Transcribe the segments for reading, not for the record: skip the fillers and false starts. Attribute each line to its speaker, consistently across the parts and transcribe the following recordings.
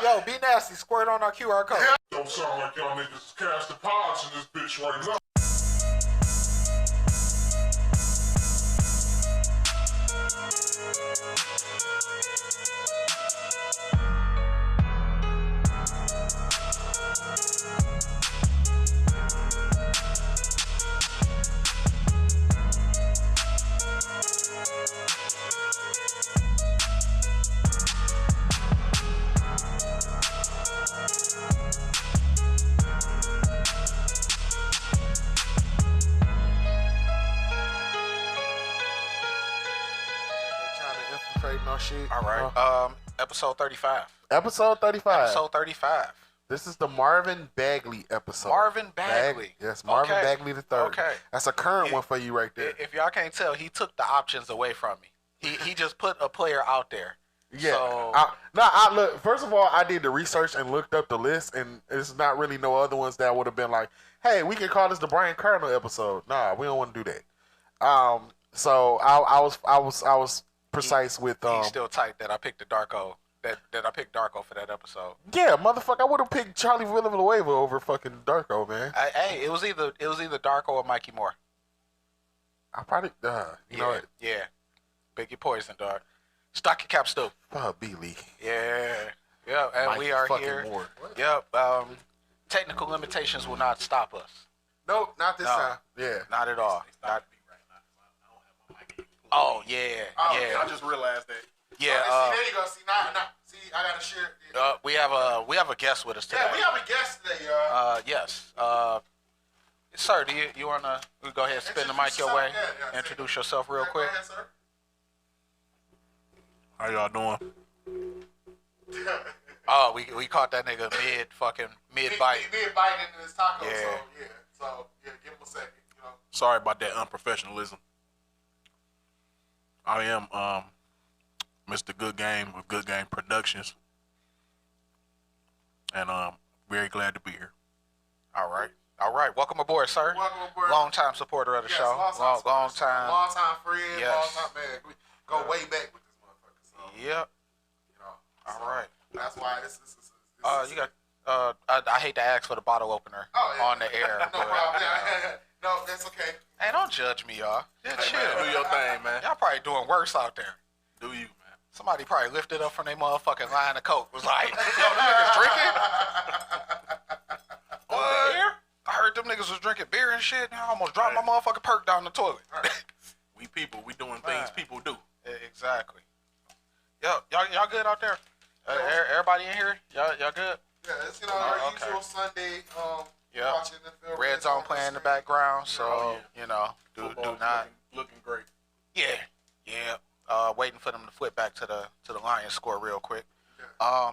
Speaker 1: Yo, be nasty. Squirt on our QR code.
Speaker 2: Don't sound like y'all niggas is casting pods in this bitch right now.
Speaker 1: Shit. All right. Episode 35.
Speaker 3: Episode 35.
Speaker 1: Episode 35.
Speaker 3: This is the Marvin Bagley episode.
Speaker 1: Marvin Bagley.
Speaker 3: Yes, Marvin Bagley the third.
Speaker 1: Okay.
Speaker 3: That's a current one for you right there.
Speaker 1: If y'all can't tell, he took the options away from me. He just put a player out there.
Speaker 3: Yeah.
Speaker 1: So,
Speaker 3: look. First of all, I did the research and looked up the list, and there's not really no other ones that would have been like, "Hey, we can call this the Brian Cardinal episode." Nah, we don't want to do that. So I was precise with.
Speaker 1: He's still tight that I picked the Darko. That I picked Darko for that episode.
Speaker 3: Yeah, motherfucker, I would have picked Charlie Villanueva over fucking Darko, man.
Speaker 1: Hey, it was either Darko or Mikey Moore.
Speaker 3: I probably you know what?
Speaker 1: Yeah, Biggie Poison, dog. Stock your cap, Stu.
Speaker 3: B Lee.
Speaker 1: Yeah, and
Speaker 3: Mikey
Speaker 1: we are
Speaker 3: here.
Speaker 1: Moore. Yep. Technical limitations will not stop us.
Speaker 3: Nope, not this time. Yeah,
Speaker 1: not at all. Oh yeah, yeah.
Speaker 4: I just realized that.
Speaker 1: Yeah.
Speaker 3: there you go. See now, see, I gotta share.
Speaker 1: We have a guest with us today.
Speaker 3: Yeah, we have a guest today, y'all.
Speaker 1: Yes. Sir, do you wanna go ahead and spin the mic your way?
Speaker 3: Yeah,
Speaker 1: Introduce yourself real quick.
Speaker 3: Go ahead, sir.
Speaker 4: How y'all doing?
Speaker 1: Oh, we caught that nigga mid bite.
Speaker 3: Mid bite into his taco.
Speaker 1: Yeah.
Speaker 3: So give him a second. You know.
Speaker 4: Sorry about that unprofessionalism. I am Mr. Good Game with Good Game Productions, and very glad to be here.
Speaker 1: All right. Welcome aboard, sir.
Speaker 3: Welcome aboard.
Speaker 1: Long time supporter of the show. Long time.
Speaker 3: Long time friend.
Speaker 1: Yes.
Speaker 3: Long time man. We go way back with this motherfucker. So,
Speaker 1: Yep.
Speaker 3: you know.
Speaker 1: All right.
Speaker 3: That's why this
Speaker 1: you got. I hate to ask for the bottle opener on the air.
Speaker 3: No problem. Yeah. No, that's okay.
Speaker 1: Hey, don't judge me, y'all. Just chill.
Speaker 4: Man, do your thing, man.
Speaker 1: Y'all probably doing worse out there.
Speaker 4: Do you, man?
Speaker 1: Somebody probably lifted up from their motherfucking line of coke. Was like, yo, them niggas drinking? What? Beer? I heard them niggas was drinking beer and shit. I almost dropped my motherfucking perk down the toilet.
Speaker 4: We people, we doing things people do.
Speaker 1: Exactly. Yo, y'all good out there? Everybody in here? Y'all good?
Speaker 3: Yeah, it's our usual Sunday. Watching the film.
Speaker 1: Red Zone playing in the background, so do not
Speaker 4: looking great.
Speaker 1: Yeah. Waiting for them to flip back to the Lions score real quick.
Speaker 3: Yeah.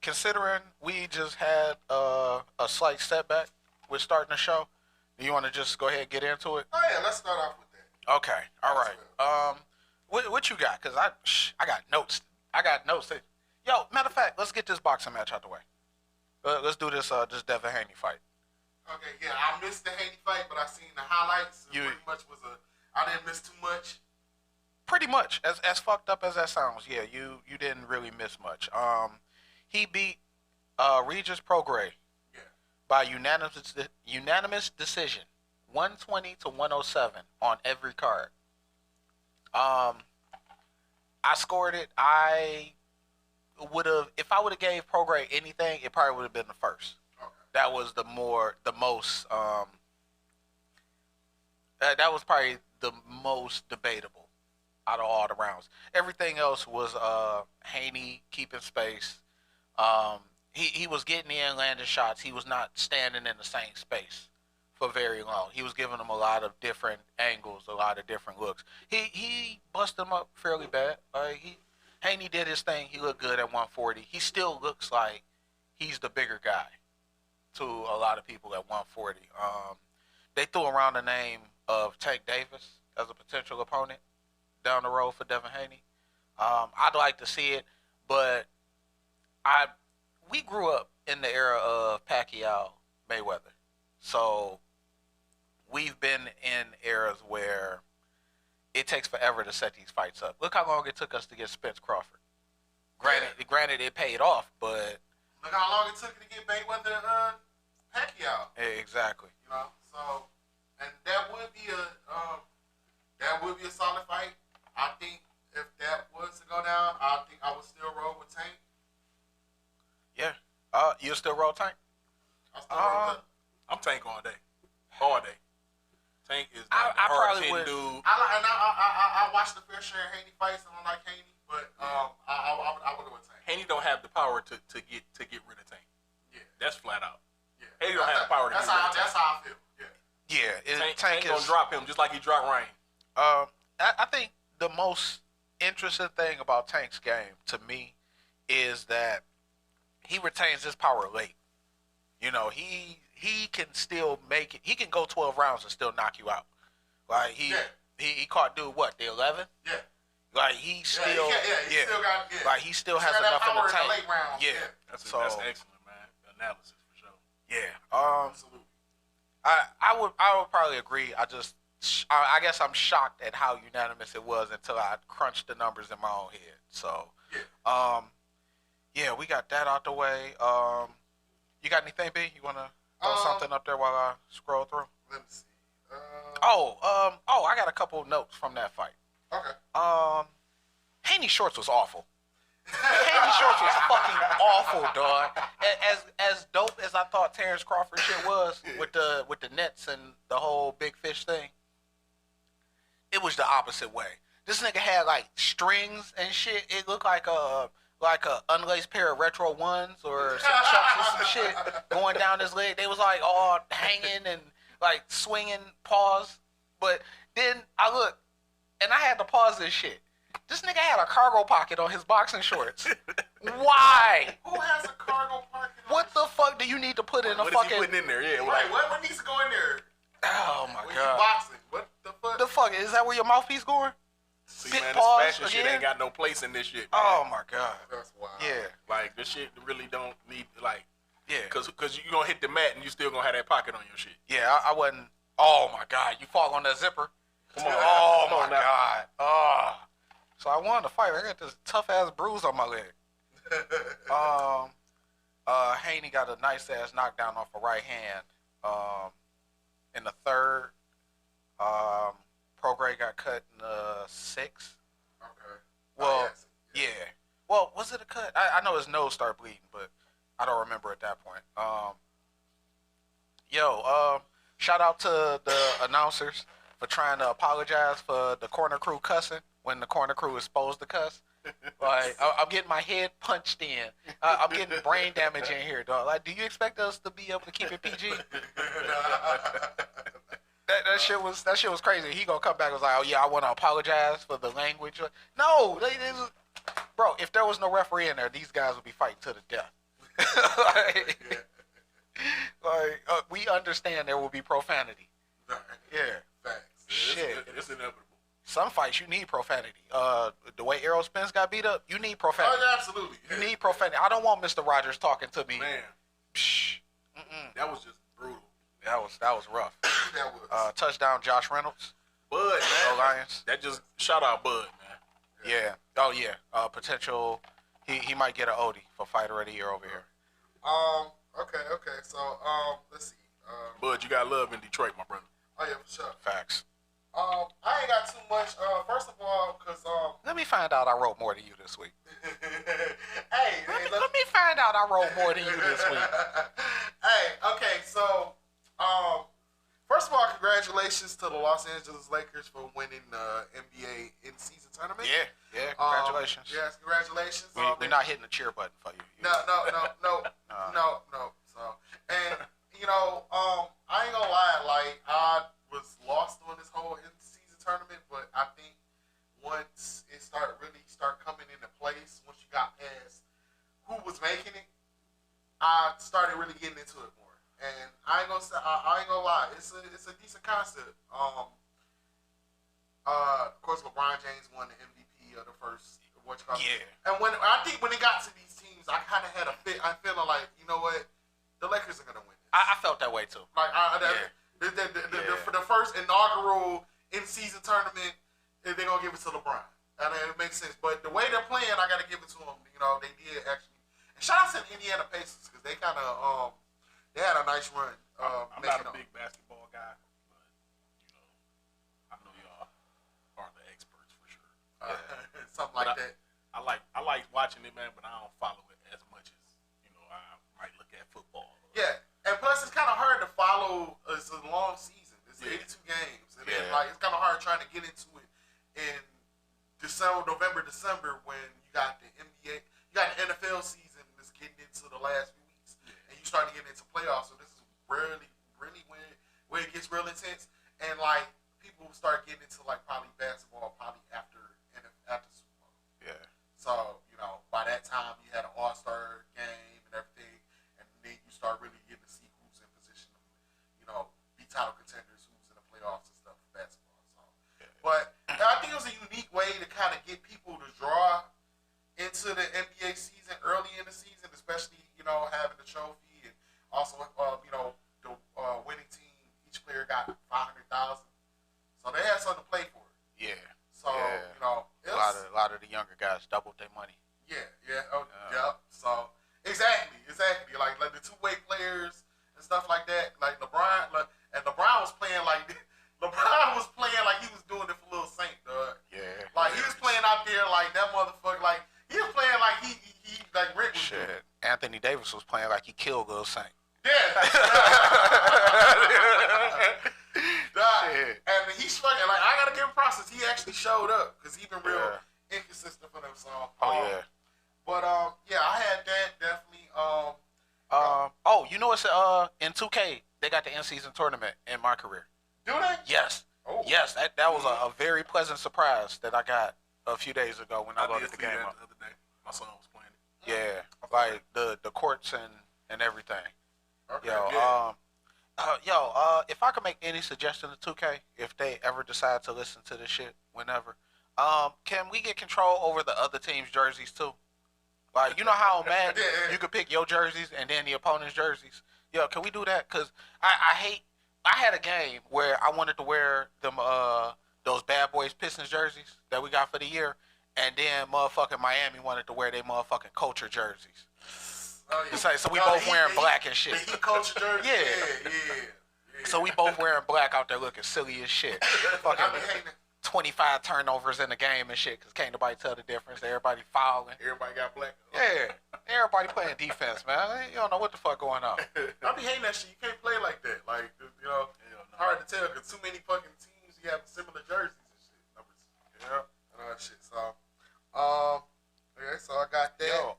Speaker 1: Considering we just had a slight setback with starting the show, do you want to just go ahead and get into it?
Speaker 3: Oh yeah, let's start off with that.
Speaker 1: Okay. All right. What you got? Cause I got notes. Yo, matter of fact, let's get this boxing match out the way. Let's do this Devin Haney fight.
Speaker 3: Okay, yeah, I missed the Haney fight, but I seen the highlights. Pretty much I didn't miss too much.
Speaker 1: Pretty much, as fucked up as that sounds, yeah, you didn't really miss much. He beat Regis Prograis by unanimous decision, 120 to 107 on every card. I scored it. I would have, if I would have gave Prograis anything, it probably would have been the first. That was the most that was probably the most debatable out of all the rounds. Everything else was Haney keeping space. He was getting in, landing shots. He was not standing in the same space for very long. He was giving them a lot of different angles, a lot of different looks. He busted them up fairly bad. Haney did his thing. He looked good at 140. He still looks like he's the bigger guy to a lot of people at 140. They threw around the name of Tank Davis as a potential opponent down the road for Devin Haney. I'd like to see it, but we grew up in the era of Pacquiao Mayweather. So we've been in eras where it takes forever to set these fights up. Look how long it took us to get Spence Crawford. Granted, it paid off, but
Speaker 3: Look how long it took to get Mayweather Pacquiao.
Speaker 1: Exactly.
Speaker 3: You know, so and that would be a solid fight. I think if that was to go down, I think I would still roll with Tank.
Speaker 1: Yeah. You still roll Tank?
Speaker 3: I still roll with
Speaker 4: I'm Tank all day. All day. Tank is
Speaker 1: I
Speaker 4: the hardest
Speaker 1: probably
Speaker 4: hitting
Speaker 1: would.
Speaker 4: dude.
Speaker 3: I watched the fair share of Haney fights and I like Haney, but I would go with Tank.
Speaker 4: Haney don't have the power to get rid of Tank.
Speaker 3: Yeah.
Speaker 4: That's flat out.
Speaker 3: Yeah.
Speaker 4: Haney don't have the power to get rid of Tank.
Speaker 3: That's how I feel. Yeah.
Speaker 1: Yeah.
Speaker 4: Tank
Speaker 1: is
Speaker 4: gonna drop him just like he dropped Rain.
Speaker 1: I think the most interesting thing about Tank's game to me is that he retains his power late. You know, he can still make it. He can go 12 rounds and still knock you out. Like he caught dude what, the 11th?
Speaker 3: Yeah.
Speaker 1: Like he still
Speaker 3: still got
Speaker 1: like he still has
Speaker 3: got that
Speaker 1: enough in
Speaker 3: power
Speaker 1: the tank.
Speaker 3: in the late rounds.
Speaker 1: Yeah.
Speaker 4: That's
Speaker 1: So
Speaker 4: excellent, man. Analysis for sure.
Speaker 1: yeah.
Speaker 3: Absolutely.
Speaker 1: I would probably agree. I guess I'm shocked at how unanimous it was until I crunched the numbers in my own head. So yeah, we got that out the way. You got anything, B? You wanna throw something up there while I scroll through?
Speaker 3: Let me see.
Speaker 1: I got a couple of notes from that fight.
Speaker 3: Okay.
Speaker 1: Haney Shorts was awful. Haney Shorts was fucking awful, dog. As dope as I thought Terrence Crawford shit was with the nets and the whole big fish thing, it was the opposite way. This nigga had like strings and shit. It looked like a unlaced pair of retro ones or some chucks or some shit going down his leg. They was like all hanging and like swinging paws. But then I looked and I had to pause this shit. This nigga had a cargo pocket on his boxing shorts. Why?
Speaker 3: Who has a cargo pocket?
Speaker 1: What the fuck do you need to put in a
Speaker 4: What
Speaker 1: fucking?
Speaker 4: is he putting in there? Yeah.
Speaker 3: Right. What needs to go in there?
Speaker 1: Oh my
Speaker 3: When
Speaker 1: god.
Speaker 3: you boxing, what the fuck?
Speaker 1: The fuck is that? Where your mouthpiece going?
Speaker 4: See,
Speaker 1: Spit
Speaker 4: man,
Speaker 1: pause
Speaker 4: this fashion shit
Speaker 1: again?
Speaker 4: ain't got no place in this shit. Man.
Speaker 1: Oh my god.
Speaker 3: That's wild.
Speaker 1: Yeah.
Speaker 4: Like this shit really don't need like.
Speaker 1: Yeah.
Speaker 4: Cause you gonna hit the mat and you still gonna have that pocket on your shit.
Speaker 1: Yeah. I wasn't. Oh my god. You fall on that zipper.
Speaker 4: Come on.
Speaker 1: Oh
Speaker 4: Come
Speaker 1: my
Speaker 4: on now.
Speaker 1: god. Oh. So I wanted to fight. I got this tough ass bruise on my leg. Haney got a nice ass knockdown off a right hand. In the third, Prograis got cut in the sixth.
Speaker 3: Okay.
Speaker 1: Well, yeah. Well, was it a cut? I know his nose started bleeding, but I don't remember at that point. Shout out to the announcers for trying to apologize for the corner crew cussing when the corner crew is supposed to cuss. Like, I'm getting my head punched in. I'm getting brain damage in here, dog. Like, do you expect us to be able to keep it PG? That shit was crazy. He gonna come back and was like, oh yeah, I want to apologize for the language. No, bro. If there was no referee in there, these guys would be fighting to the death. We understand there will be profanity. Yeah.
Speaker 3: Facts.
Speaker 1: Shit.
Speaker 4: It's inevitable.
Speaker 1: Some fights you need profanity. The way Errol Spence got beat up, you need profanity.
Speaker 3: Oh, yeah, absolutely.
Speaker 1: You need profanity. I don't want Mr. Rogers talking to me.
Speaker 4: Man,
Speaker 1: Psh,
Speaker 4: that was just brutal.
Speaker 1: that was rough.
Speaker 3: That was.
Speaker 1: Touchdown, Josh Reynolds.
Speaker 4: Bud,
Speaker 1: Go
Speaker 4: man.
Speaker 1: Lions.
Speaker 4: That just shout out Bud, man.
Speaker 1: Yeah. Oh yeah. Potential. He might get an Odie for Fighter of the Year over here.
Speaker 3: Okay. So, let's see.
Speaker 4: Bud, you got love in Detroit, my brother.
Speaker 3: Oh yeah, for sure.
Speaker 1: Facts.
Speaker 3: I ain't got too much. First of all, cause
Speaker 1: Let me find out I wrote more than you this week.
Speaker 3: hey,
Speaker 1: Let me find out I wrote more than you this week.
Speaker 3: Hey, okay, so first of all, congratulations to the Los Angeles Lakers for winning the NBA in-season tournament.
Speaker 1: Yeah. Congratulations.
Speaker 3: Yes, congratulations.
Speaker 1: We're not hitting the cheer button for you.
Speaker 3: No. So, and I ain't gonna lie, like I was lost on this whole in-season tournament, but I think once it really start coming into place, once you got past who was making it, I started really getting into it more. And I ain't gonna lie, it's a decent concept. Of course, LeBron James won the MVP of the first
Speaker 1: Yeah.
Speaker 3: And when it got to these teams, I kind of had I'm feeling like, you know what, the Lakers are gonna win this.
Speaker 1: I felt that way too.
Speaker 3: Like for the first inaugural in-season tournament, they're gonna give it to LeBron, and it makes sense. But the way they're playing, I gotta give it to them. You know, they did actually, And shout out to the Indiana Pacers because they kind of they had a nice run.
Speaker 4: I'm not a big basketball guy, but I know y'all are the experts for sure.
Speaker 3: Something like that.
Speaker 4: I like watching it, man, but I don't follow it as much as I might look at football.
Speaker 3: Yeah, and plus it's kind of hard to follow. It's a long season. It's 82 games, and then it's kind of hard trying to get into it in November, December when you got the NBA, you got the NFL season that's getting into the last few weeks, and you start to get into playoffs. So this is really when it gets real intense, and like people start getting into like probably basketball probably after Super Bowl. Yeah. So by that time you had an All-Star game and everything, and then you start really getting to see who's in position to be title contenders, who's in the playoffs and stuff for basketball. So, but I think it was a unique way to kind of get people to draw into the NBA season early in the season, especially having the trophy and also the winning team. Each player got $500,000, so they had something to play for.
Speaker 1: Yeah.
Speaker 3: So
Speaker 1: a lot of the younger guys doubled their money.
Speaker 3: Yeah. So exactly. Like the two-way players and stuff like that. Like LeBron was playing like he was doing it for Lil Saint, dog.
Speaker 1: Yeah.
Speaker 3: Like he was playing out there like that motherfucker. Like he was playing like he like Rick was doing.
Speaker 1: Shit. Anthony Davis was playing like he killed Lil Saint.
Speaker 3: Yeah. And he's fucking like I gotta give him process. He actually showed up because he's been real inconsistent for them. So but I had that definitely.
Speaker 1: It's in 2K they got the in-season tournament in my career.
Speaker 3: Do they?
Speaker 1: Yes.
Speaker 3: Oh.
Speaker 1: Yes, that was a very pleasant surprise that I got a few days ago when I loaded the game up.
Speaker 4: The other day, my son was playing it.
Speaker 1: Yeah, like the courts and everything.
Speaker 3: Okay.
Speaker 1: If I could make any suggestion to 2K, if they ever decide to listen to this shit, whenever, can we get control over the other team's jerseys too? Like, you know how man you could pick your jerseys and then the opponent's jerseys. Yo, can we do that? Cause I had a game where I wanted to wear them those Bad Boys Pistons jerseys that we got for the year, and then motherfucking Miami wanted to wear their motherfucking culture jerseys.
Speaker 3: Oh, yeah.
Speaker 1: So we both wearing black and shit.
Speaker 3: The culture jersey. Yeah.
Speaker 1: So we both wearing black out there looking silly as shit. Fucking 25 turnovers in the game and shit, because can't nobody tell the difference. Everybody fouling.
Speaker 3: Everybody got black.
Speaker 1: Yeah. Everybody playing defense, man. You don't know what the fuck going on.
Speaker 3: I be hating that shit. You can't play like that. Like, hard to tell because too many fucking teams you have similar jerseys and shit. Numbers. Yeah. And all that shit. So, okay, so I got that.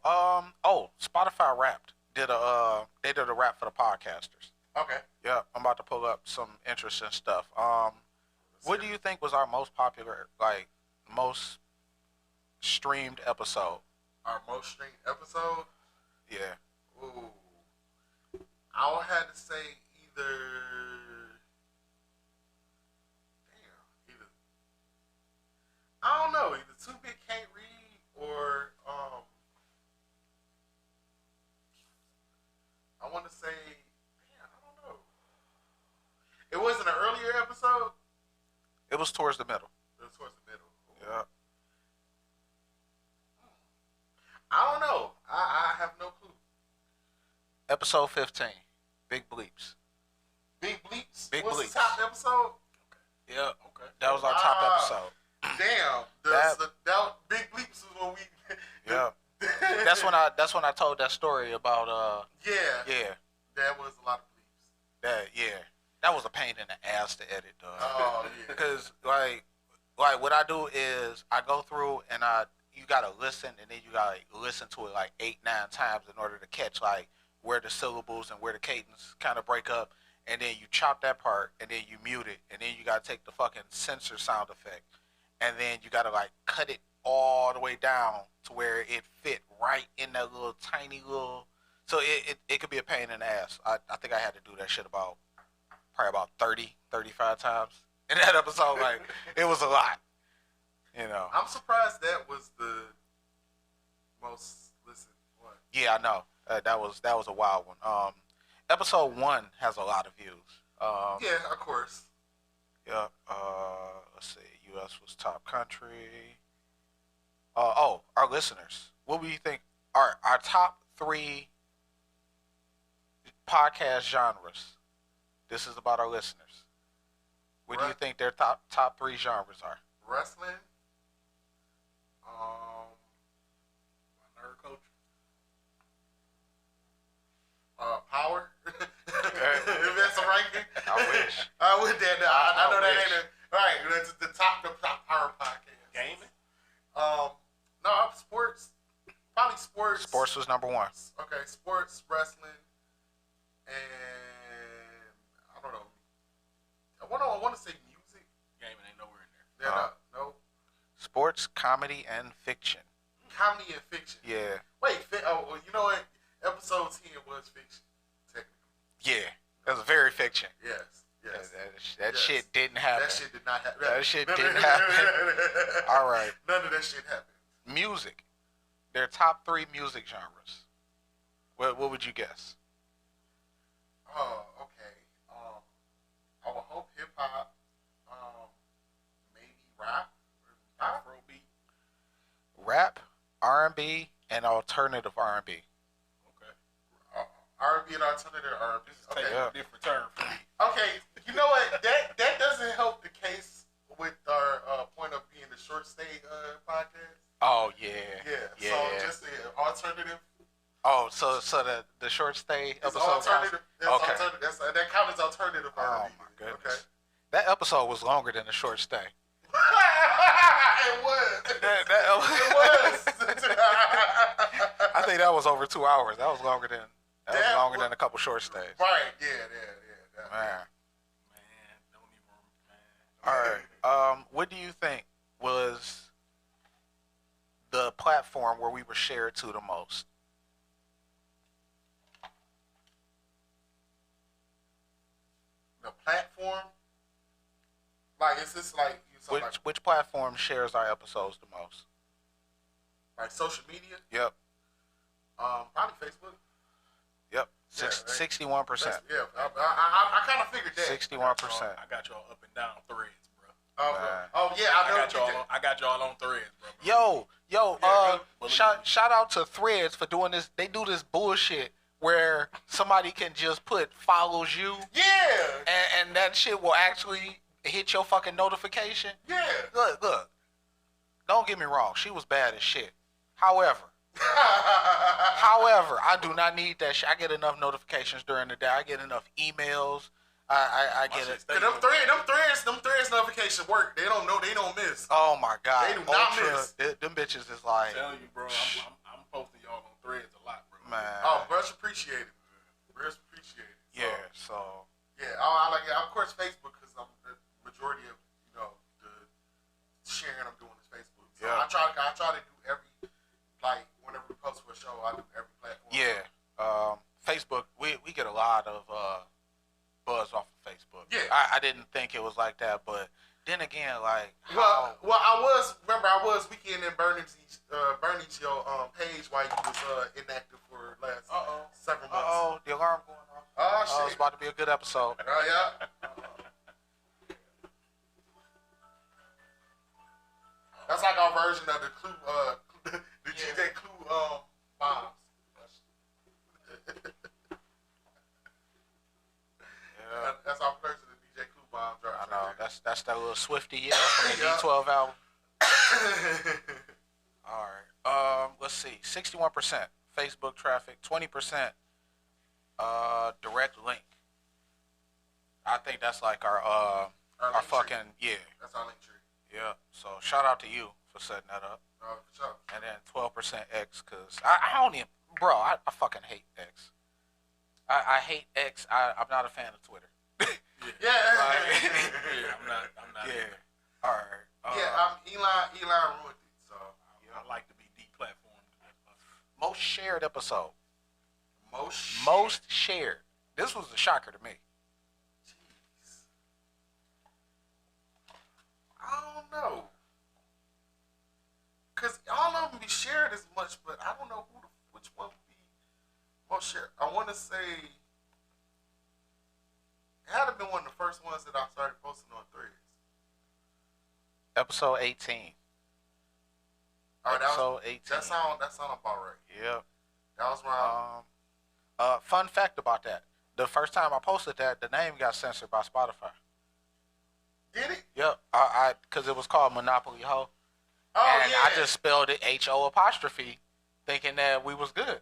Speaker 1: Spotify Wrapped did they did a rap for the podcasters.
Speaker 3: Okay.
Speaker 1: Yeah, I'm about to pull up some interesting stuff. What do you think was our most popular, like, most streamed episode?
Speaker 3: Our most streamed episode?
Speaker 1: Yeah.
Speaker 3: Ooh. I would have to say either I don't know, either Too Big Can't Read or I want to say, I don't know. It wasn't an earlier episode?
Speaker 1: It was towards the middle.
Speaker 3: It was towards the middle.
Speaker 1: Yeah.
Speaker 3: I don't know. I have no clue.
Speaker 1: Episode 15, Big Bleeps.
Speaker 3: Big Bleeps?
Speaker 1: Big
Speaker 3: What's
Speaker 1: Bleeps.
Speaker 3: the top episode?
Speaker 1: Yeah. Okay. That was our top episode.
Speaker 3: Damn. Big Bleeps is when we.
Speaker 1: Yeah. That's when I told that story about Yeah.
Speaker 3: That was a lot of bleeps.
Speaker 1: That was a pain in the ass to edit, dog.
Speaker 3: Oh yeah.
Speaker 1: Because like what I do is I go through and you gotta listen and then you gotta listen to it like 8-9 times in order to catch like where the syllables and where the cadence kind of break up, and then you chop that part and then you mute it, and then you gotta take the fucking censor sound effect and then you gotta like cut it all the way down to where it fit right in that little tiny little. So it could be a pain in the ass. I think I had to do that shit probably about 30, 35 times in that episode. Like, it was a lot,
Speaker 3: I'm surprised that was the most listened one.
Speaker 1: Yeah, I know. That was a wild one. Episode 1 has a lot of views.
Speaker 3: Yeah, of course.
Speaker 1: Yeah. Let's see. U.S. was top country. Our listeners. What do you think? Our top 3 podcast genres. This is about our listeners. What do you think their top 3 genres are?
Speaker 3: Wrestling.
Speaker 4: Nerd culture.
Speaker 3: Power. If that's a ranking.
Speaker 1: I wish.
Speaker 3: I would that. I know that
Speaker 1: wish.
Speaker 3: ain't a right. That's the top power podcast.
Speaker 4: Gaming.
Speaker 3: No, sports. Probably sports.
Speaker 1: Sports was number 1.
Speaker 3: Okay, sports, wrestling, and I don't know. I want to say music.
Speaker 4: Gaming ain't nowhere in there.
Speaker 3: Yeah, no.
Speaker 1: Sports, comedy, and fiction.
Speaker 3: Comedy and fiction.
Speaker 1: Yeah.
Speaker 3: Wait, you know what? Episode 10 was fiction, technically.
Speaker 1: Yeah. That was very fiction.
Speaker 3: Yes.
Speaker 1: That
Speaker 3: Yes.
Speaker 1: shit didn't happen.
Speaker 3: That shit did not happen.
Speaker 1: That shit didn't happen. All right.
Speaker 3: None of that shit happened.
Speaker 1: Music. Their top 3 music genres. What would you guess?
Speaker 3: Oh, okay. I would hope hip hop. Maybe rap.
Speaker 4: Afrobeat.
Speaker 1: Rap, R&B, and alternative R&B.
Speaker 4: Okay.
Speaker 3: R&B and alternative R&B.
Speaker 4: This is
Speaker 3: Okay.
Speaker 4: taking a different turn for me.
Speaker 3: Okay. You know what? That doesn't help the case with our point of being the short stay podcast.
Speaker 1: Oh, yeah.
Speaker 3: Yeah. So just the alternative.
Speaker 1: Oh, so the short stay
Speaker 3: It's
Speaker 1: episode
Speaker 3: alternative. That's
Speaker 1: Okay.
Speaker 3: alternative. That counts as alternative
Speaker 1: Oh,
Speaker 3: R&B.
Speaker 1: my goodness.
Speaker 3: Okay.
Speaker 1: That episode was longer than the short stay.
Speaker 3: It was.
Speaker 1: It
Speaker 3: was.
Speaker 1: I think that was over 2 hours. That was longer than a couple short stays.
Speaker 3: Right. Yeah.
Speaker 1: Man.
Speaker 4: Don't even. Man.
Speaker 1: All right. What do you think was the platform where we were shared to the most?
Speaker 3: The platform. Like, is this like
Speaker 1: Which platform shares our episodes the most?
Speaker 3: like social media?
Speaker 1: Yep.
Speaker 3: Probably Facebook.
Speaker 1: Yep.
Speaker 3: Yeah, right.
Speaker 1: 61%.
Speaker 3: Yeah. I kind of figured that.
Speaker 1: 61%.
Speaker 4: I got y'all up and down threads, bro.
Speaker 3: Oh yeah, I know.
Speaker 4: I got y'all on threads, bro.
Speaker 1: Yo,
Speaker 3: Yeah,
Speaker 1: shout out to Threads for doing this. They do this bullshit where somebody can just put follows you,
Speaker 3: Yeah.
Speaker 1: and that shit will actually hit your fucking notification.
Speaker 3: Yeah.
Speaker 1: Look. Don't get me wrong. She was bad as shit. However, I do not need that shit. I get enough notifications during the day. I get enough emails. I get it.
Speaker 3: Them threads notifications work. They don't know. They don't miss.
Speaker 1: Oh my god.
Speaker 3: They do not miss.
Speaker 1: Them bitches is like,
Speaker 4: I'm telling you, bro. I'm posting y'all on threads a lot, bro.
Speaker 1: man.
Speaker 3: Oh, much appreciated. Much appreciated. So,
Speaker 1: Yeah. So
Speaker 3: yeah, I like it. Of course, Facebook, because I'm the majority of the sharing I'm doing is Facebook. So
Speaker 1: Yeah.
Speaker 3: I try to do every whenever we post for a show, I do every platform.
Speaker 1: yeah. Facebook. We get a lot of buzz off of Facebook.
Speaker 3: Yeah.
Speaker 1: I didn't think it was like that, but then again, like,
Speaker 3: Well, I was weekend in Bernie's your page while you was inactive for last several months.
Speaker 1: the alarm going off.
Speaker 3: Oh
Speaker 1: It's
Speaker 3: shit.
Speaker 1: about to be a good episode.
Speaker 3: Oh yeah. That's like our version of the Clue, the GJ Clue bombs.
Speaker 1: Yeah.
Speaker 3: That's our version of the DJ Clue bomb drops.
Speaker 1: I know.
Speaker 3: Right
Speaker 1: That's that little Swifty yell from the
Speaker 3: Yeah.
Speaker 1: D12 album.
Speaker 3: there.
Speaker 1: All right. Let's see. 61% Facebook traffic, 20% direct link. I think that's like our
Speaker 3: link tree.
Speaker 1: fucking
Speaker 3: That's our link tree.
Speaker 1: yeah. So shout out to you for setting that up.
Speaker 3: For sure.
Speaker 1: And then 12% X, cause I don't even, bro. I fucking hate X. I hate X. I'm not a fan of Twitter.
Speaker 3: Yeah.
Speaker 4: Yeah, I'm not.
Speaker 1: Yeah. All right.
Speaker 3: Elon ruined it. So
Speaker 4: I like to be deplatformed.
Speaker 1: Most shared episode.
Speaker 3: most
Speaker 1: Most shared. This was a shocker to me.
Speaker 3: Jeez. I don't know. Cause all of them be shared as much, but I don't know which one would be most shared. I want to say it had to been one of the first ones that I started posting on Threads.
Speaker 1: Episode 18.
Speaker 3: Oh,
Speaker 1: Episode 18.
Speaker 3: That sound about right.
Speaker 1: Yep.
Speaker 3: That was wrong.
Speaker 1: Fun fact about that: the first time I posted that, the name got censored by Spotify.
Speaker 3: Did it?
Speaker 1: Yep, I because it was called Monopoly Ho,
Speaker 3: Oh
Speaker 1: and
Speaker 3: yeah.
Speaker 1: I just spelled it H-O', thinking that we was good.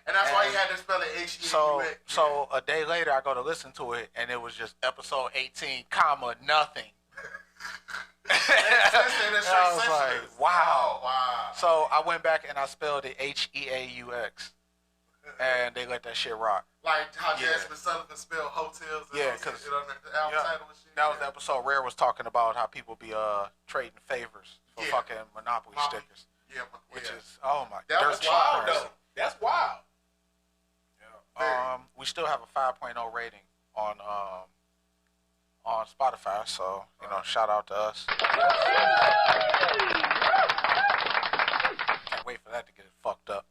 Speaker 3: And that's why you had to spell it H-E-A-U-X.
Speaker 1: So a day later, I go to listen to it, and it was just episode 18, comma nothing. I was like, wow.
Speaker 3: Oh, wow.
Speaker 1: So I went back and I spelled it H-E-A-U-X, and they let that shit rock.
Speaker 3: Like how Jasmine Sullivan spelled hotels.
Speaker 1: Yeah, because
Speaker 3: the album title and shit.
Speaker 1: That was the episode Rare was talking about how people be trading favors for fucking Monopoly stickers.
Speaker 3: Yeah,
Speaker 1: which is my.
Speaker 3: That was wild
Speaker 1: currency.
Speaker 4: though. That's wild.
Speaker 1: Yeah. We still have a 5.0 rating on Spotify, so shout out to us. Can't wait for that to get it fucked up.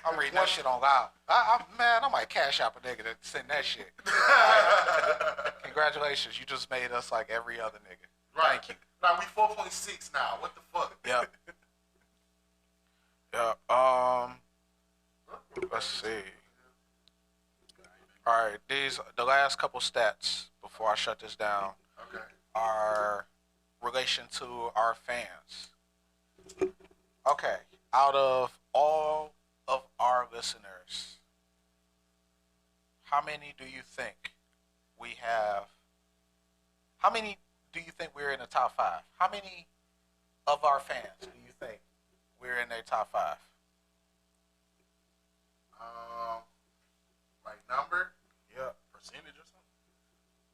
Speaker 1: I'm reading that shit on loud. I might cash out a nigga to send that shit. Congratulations, you just made us like every other nigga.
Speaker 3: Right.
Speaker 1: Thank you.
Speaker 3: Like we 4.6 now. What the fuck?
Speaker 1: Yep. Yeah. Let's see. All right, the last couple stats before I shut this down are relation to our fans. Okay, out of all of our listeners, how many do you think we have? How many do you think we're in the top 5? How many of our fans do you think we're in their top 5?
Speaker 3: Like number?
Speaker 1: Yeah.
Speaker 4: Percentage or something?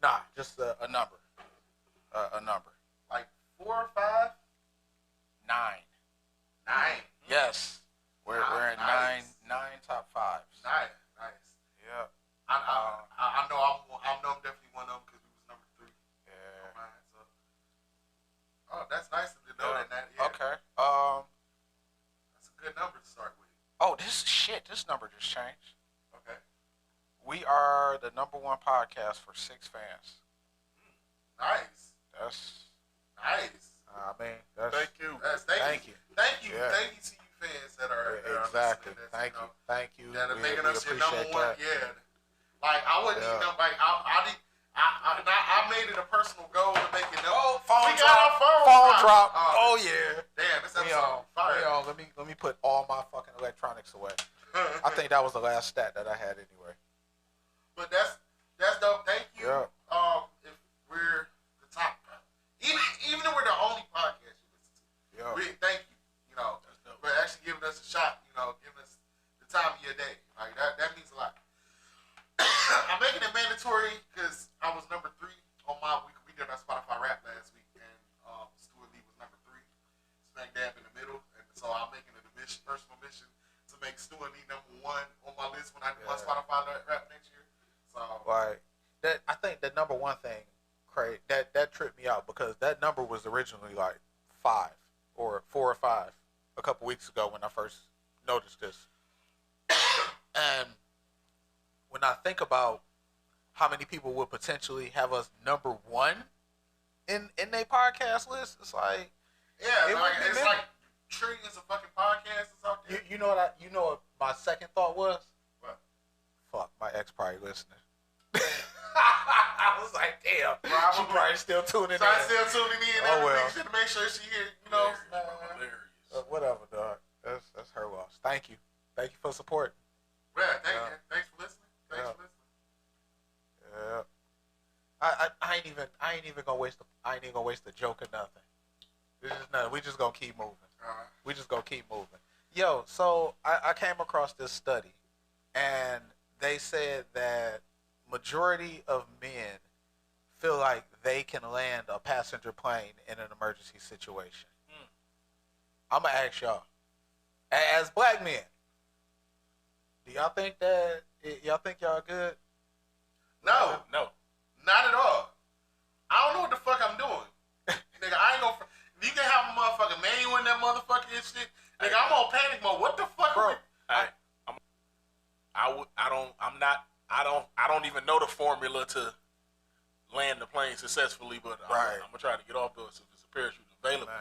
Speaker 1: Nah, just a number. A number.
Speaker 3: Like 4 or 5?
Speaker 1: 9.
Speaker 3: 9.
Speaker 1: Yes. We're in
Speaker 3: nice.
Speaker 1: nine top 5s.
Speaker 3: Nice.
Speaker 1: Yeah.
Speaker 3: I know I'm definitely one of them because we was number 3.
Speaker 1: Yeah.
Speaker 3: Mine, so. Oh, that's nice to know that. Yeah.
Speaker 1: Okay.
Speaker 3: That's a good number to start with.
Speaker 1: Oh, this number just changed.
Speaker 3: Okay.
Speaker 1: We are the number 1 podcast for 6 fans.
Speaker 3: Nice.
Speaker 1: That's
Speaker 3: nice.
Speaker 1: That's
Speaker 4: Thank you.
Speaker 1: Thank you.
Speaker 3: Thank you.
Speaker 1: Yeah.
Speaker 3: Thank you to you fans that are
Speaker 1: exactly.
Speaker 3: listening to this,
Speaker 1: Thank you.
Speaker 3: That are
Speaker 1: We
Speaker 3: making us your number
Speaker 1: appreciate
Speaker 3: 1.
Speaker 1: that.
Speaker 3: Yeah. Like I wouldn't even like I made it a personal goal to make it.
Speaker 1: Phone drop. Oh yeah.
Speaker 3: Damn, this episode fire.
Speaker 1: Let me put all my fucking electronics away. I think that was the last stat that I had anyway.
Speaker 3: But that's dope. Thank you.
Speaker 1: Yeah.
Speaker 3: If we're the top, even if we're the only podcast you listen to, we thank you. For actually giving us a shot. Giving us the time of your day. Like that means a lot. I'm making it mandatory because I was number 3 on my week. We did our Spotify rap last week, and Stu Lee was number 3, smack dab in the middle. And so I'm making it a personal mission to make Stu Lee number 1 on my list when I do my Spotify rap next year. So
Speaker 1: like that, I think the number 1 thing, Craig, that tripped me out because that number was originally like 5 or 4 or 5 a couple weeks ago when I first noticed this, and when I think about how many people would potentially have us number 1 in their podcast list, it's like
Speaker 3: it's like trillions of fucking podcasts out there.
Speaker 1: You know what my second thought was?
Speaker 3: What?
Speaker 1: Fuck, my ex probably listening. I was like, damn, she probably still tuning in.
Speaker 3: Still tuning in.
Speaker 1: Oh well.
Speaker 3: Make sure she hear.
Speaker 4: Hilarious.
Speaker 1: Whatever, dog. That's her loss. Thank you for supporting.
Speaker 3: Yeah, thanks for listening.
Speaker 1: Yeah. I ain't even gonna waste the joke or nothing. This is nothing. We just gonna keep moving. Yo, so I came across this study, and they said that majority of men feel like they can land a passenger plane in an emergency situation. I'm gonna ask y'all, as black men, do y'all think y'all good?
Speaker 3: No, not at all. I don't know what the fuck I'm doing, nigga. I ain't gonna. You can have a motherfucking manual in that motherfucking shit, nigga. I'm on panic mode. What the fuck,
Speaker 1: bro?
Speaker 4: I don't even know the formula to land the plane successfully, but I'm gonna try to get off those if it's a parachute available.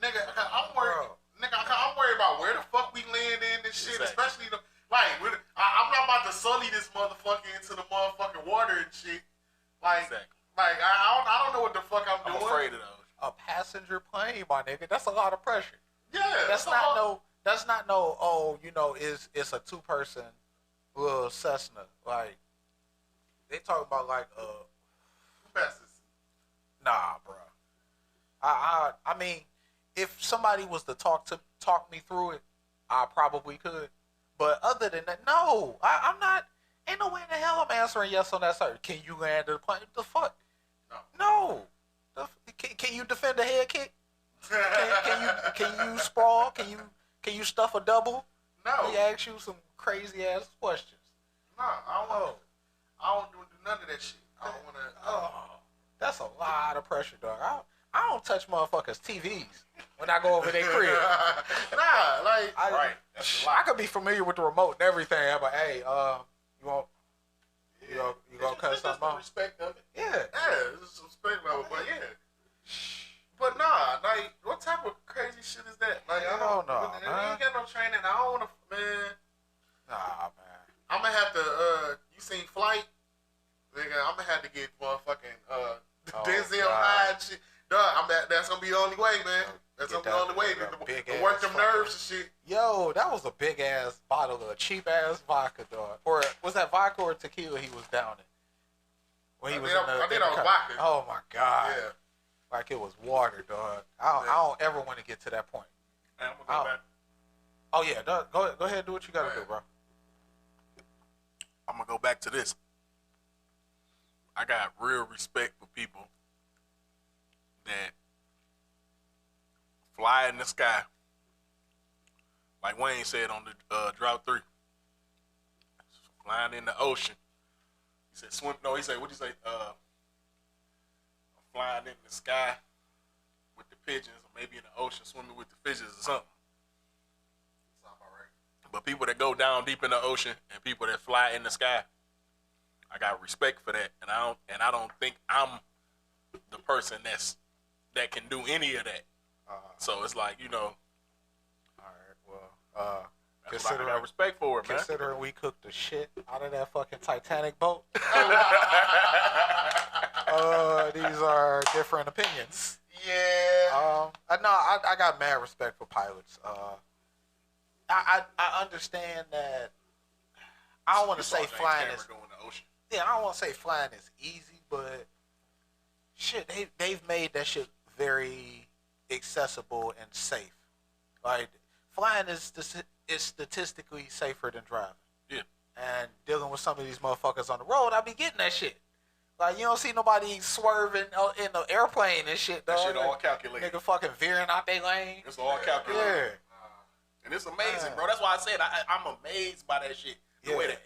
Speaker 3: Nigga, I'm worried. nigga, I'm worried about where the fuck we land in this shit,
Speaker 4: Exactly.
Speaker 3: especially I'm not about to sully this motherfucker into the motherfucking water and shit. Like,
Speaker 4: Exactly.
Speaker 3: I don't know what the fuck I'm
Speaker 4: I'm
Speaker 3: doing.
Speaker 4: afraid of those.
Speaker 5: A passenger plane, my nigga. That's a lot of pressure.
Speaker 3: Yeah,
Speaker 5: That's
Speaker 3: a
Speaker 5: not
Speaker 3: lot-
Speaker 5: That's not no. Oh, you know, it's a 2-person little Cessna. Like they talk about like
Speaker 3: passes.
Speaker 5: nah, bro. I mean, if somebody was to talk me through it, I probably could. But other than that, no, I'm not. Ain't no way in the hell I'm answering yes on that sir. Can you land the plane? The fuck? No. Can you defend a head kick? Can you sprawl? Can you stuff a double?
Speaker 3: No.
Speaker 5: He asks you some crazy ass questions.
Speaker 3: Nah, I don't do none of that shit. I don't want to.
Speaker 5: Oh, that's a lot of pressure, dog. I don't touch motherfuckers' TVs when I go over their crib.
Speaker 3: Nah, like
Speaker 4: Right. That's a lot.
Speaker 5: I could be familiar with the remote and everything. I'm like, hey, you gonna cut
Speaker 4: Just
Speaker 5: something
Speaker 4: the
Speaker 5: off?
Speaker 4: respect of it.
Speaker 5: Yeah.
Speaker 3: yeah, it's some respect level, but yeah. But nah, like, what type of crazy shit is that? Like, I
Speaker 5: Hell
Speaker 3: don't
Speaker 5: no,
Speaker 3: I
Speaker 5: man.
Speaker 3: ain't got no training. I don't want to, man.
Speaker 5: Nah, man.
Speaker 3: I'm gonna have to. You seen Flight? Nigga, I'm gonna have to get motherfucking Denzel
Speaker 5: God.
Speaker 3: high and shit. Dog, that's gonna be the only way, man. That's
Speaker 5: Get
Speaker 3: gonna be the
Speaker 5: that-
Speaker 3: only way
Speaker 5: that
Speaker 3: to
Speaker 5: big
Speaker 3: work
Speaker 5: ass
Speaker 3: them
Speaker 5: fucking-
Speaker 3: nerves and shit.
Speaker 5: Yo, that was a big ass bottle of cheap ass vodka, dog. Or was that vodka or tequila he was downing? When he
Speaker 3: I
Speaker 5: was
Speaker 3: think
Speaker 5: in the,
Speaker 3: I think
Speaker 5: in
Speaker 3: that
Speaker 5: the
Speaker 3: was
Speaker 5: car.
Speaker 3: vodka.
Speaker 5: Oh my god.
Speaker 3: Yeah.
Speaker 5: Like it was water, dog. I don't ever want to get to that point.
Speaker 4: Hey, I'm gonna go back.
Speaker 5: Oh yeah, dog, go ahead, do what you gotta do, bro.
Speaker 4: I'm gonna go back to this. I got real respect for people that fly in the sky, like Wayne said on the Drought 3. Flying in the ocean. He said swim. No, he said what did he say? I'm flying in the sky with the pigeons, or maybe in the ocean swimming with the fishes or something.
Speaker 3: Sound about right.
Speaker 4: But people that go down deep in the ocean and people that fly in the sky, I got respect for that, and I don't think I'm the person that can do any of that. So it's like,
Speaker 5: All right, well,
Speaker 4: that's what I got respect for it, man.
Speaker 5: considering we cooked the shit out of that fucking Titanic boat, these are different opinions.
Speaker 3: Yeah.
Speaker 5: I got mad respect for pilots. I understand that. I don't want to say flying is.
Speaker 4: Go in the ocean.
Speaker 5: Yeah, I don't want to say flying is easy, but shit, they've made that shit very accessible and safe. Like flying is statistically safer than driving.
Speaker 4: Yeah.
Speaker 5: And dealing with some of these motherfuckers on the road, I be getting that shit. Like you don't see nobody swerving in the airplane and shit, dog.
Speaker 4: That shit all
Speaker 5: Like,
Speaker 4: calculated.
Speaker 5: nigga fucking veering out their lane.
Speaker 4: It's all calculated.
Speaker 5: Yeah.
Speaker 4: And it's amazing,
Speaker 5: Yeah.
Speaker 4: bro. That's why I said I'm amazed by that shit. The
Speaker 5: Yeah.
Speaker 4: way the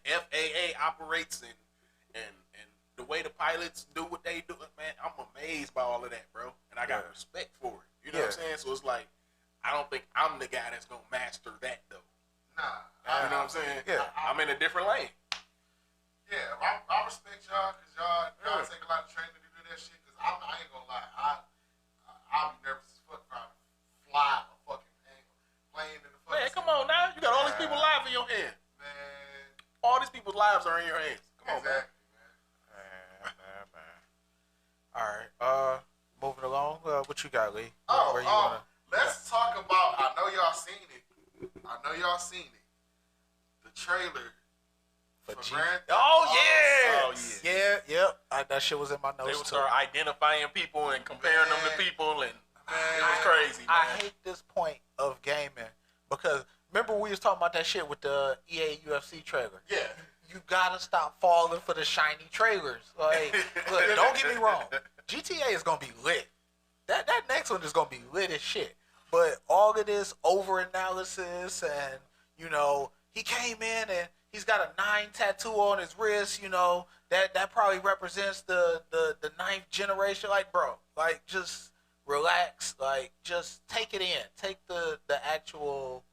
Speaker 4: FAA operates and the way the pilots do what they do, man, I'm amazed by all of that, bro. And I got
Speaker 5: Yeah.
Speaker 4: respect for it. You know what I'm saying? So it's like, I don't think I'm the guy that's going to master that, though.
Speaker 3: Nah.
Speaker 4: You know what I'm saying?
Speaker 5: Yeah.
Speaker 4: I'm in a different lane.
Speaker 3: Yeah, I respect y'all because y'all take a lot of training to do that shit. Because I ain't gonna lie, I'll be nervous as fuck trying to fly a fucking plane in the fucking.
Speaker 4: Man, come on now. You got all these people lives in your hand.
Speaker 3: Man.
Speaker 4: All these people's lives are in your hands. Come on, man.
Speaker 3: Exactly, man.
Speaker 5: Man. All right. Moving along. What you got, Lee? Where you wanna?
Speaker 3: Let's talk about. I know y'all seen it. The trailer for Grand Theft
Speaker 5: Oh
Speaker 3: Auto
Speaker 4: Oh,
Speaker 3: 6.
Speaker 5: yeah. Yep. That shit was in my
Speaker 4: They
Speaker 5: notes
Speaker 4: would
Speaker 5: too.
Speaker 4: start identifying people and comparing them to people, and it was crazy, man.
Speaker 5: I hate this point of gaming because remember we was talking about that shit with the EA UFC trailer.
Speaker 3: Yeah.
Speaker 5: You gotta stop falling for the shiny trailers. Like, look, don't get me wrong. GTA is gonna be lit. That next one is gonna be lit as shit. But all of this over analysis and he came in and he's got a 9 tattoo on his wrist. That probably represents the 9th generation. Like, bro, like just relax. Like, just take it in. Take the actual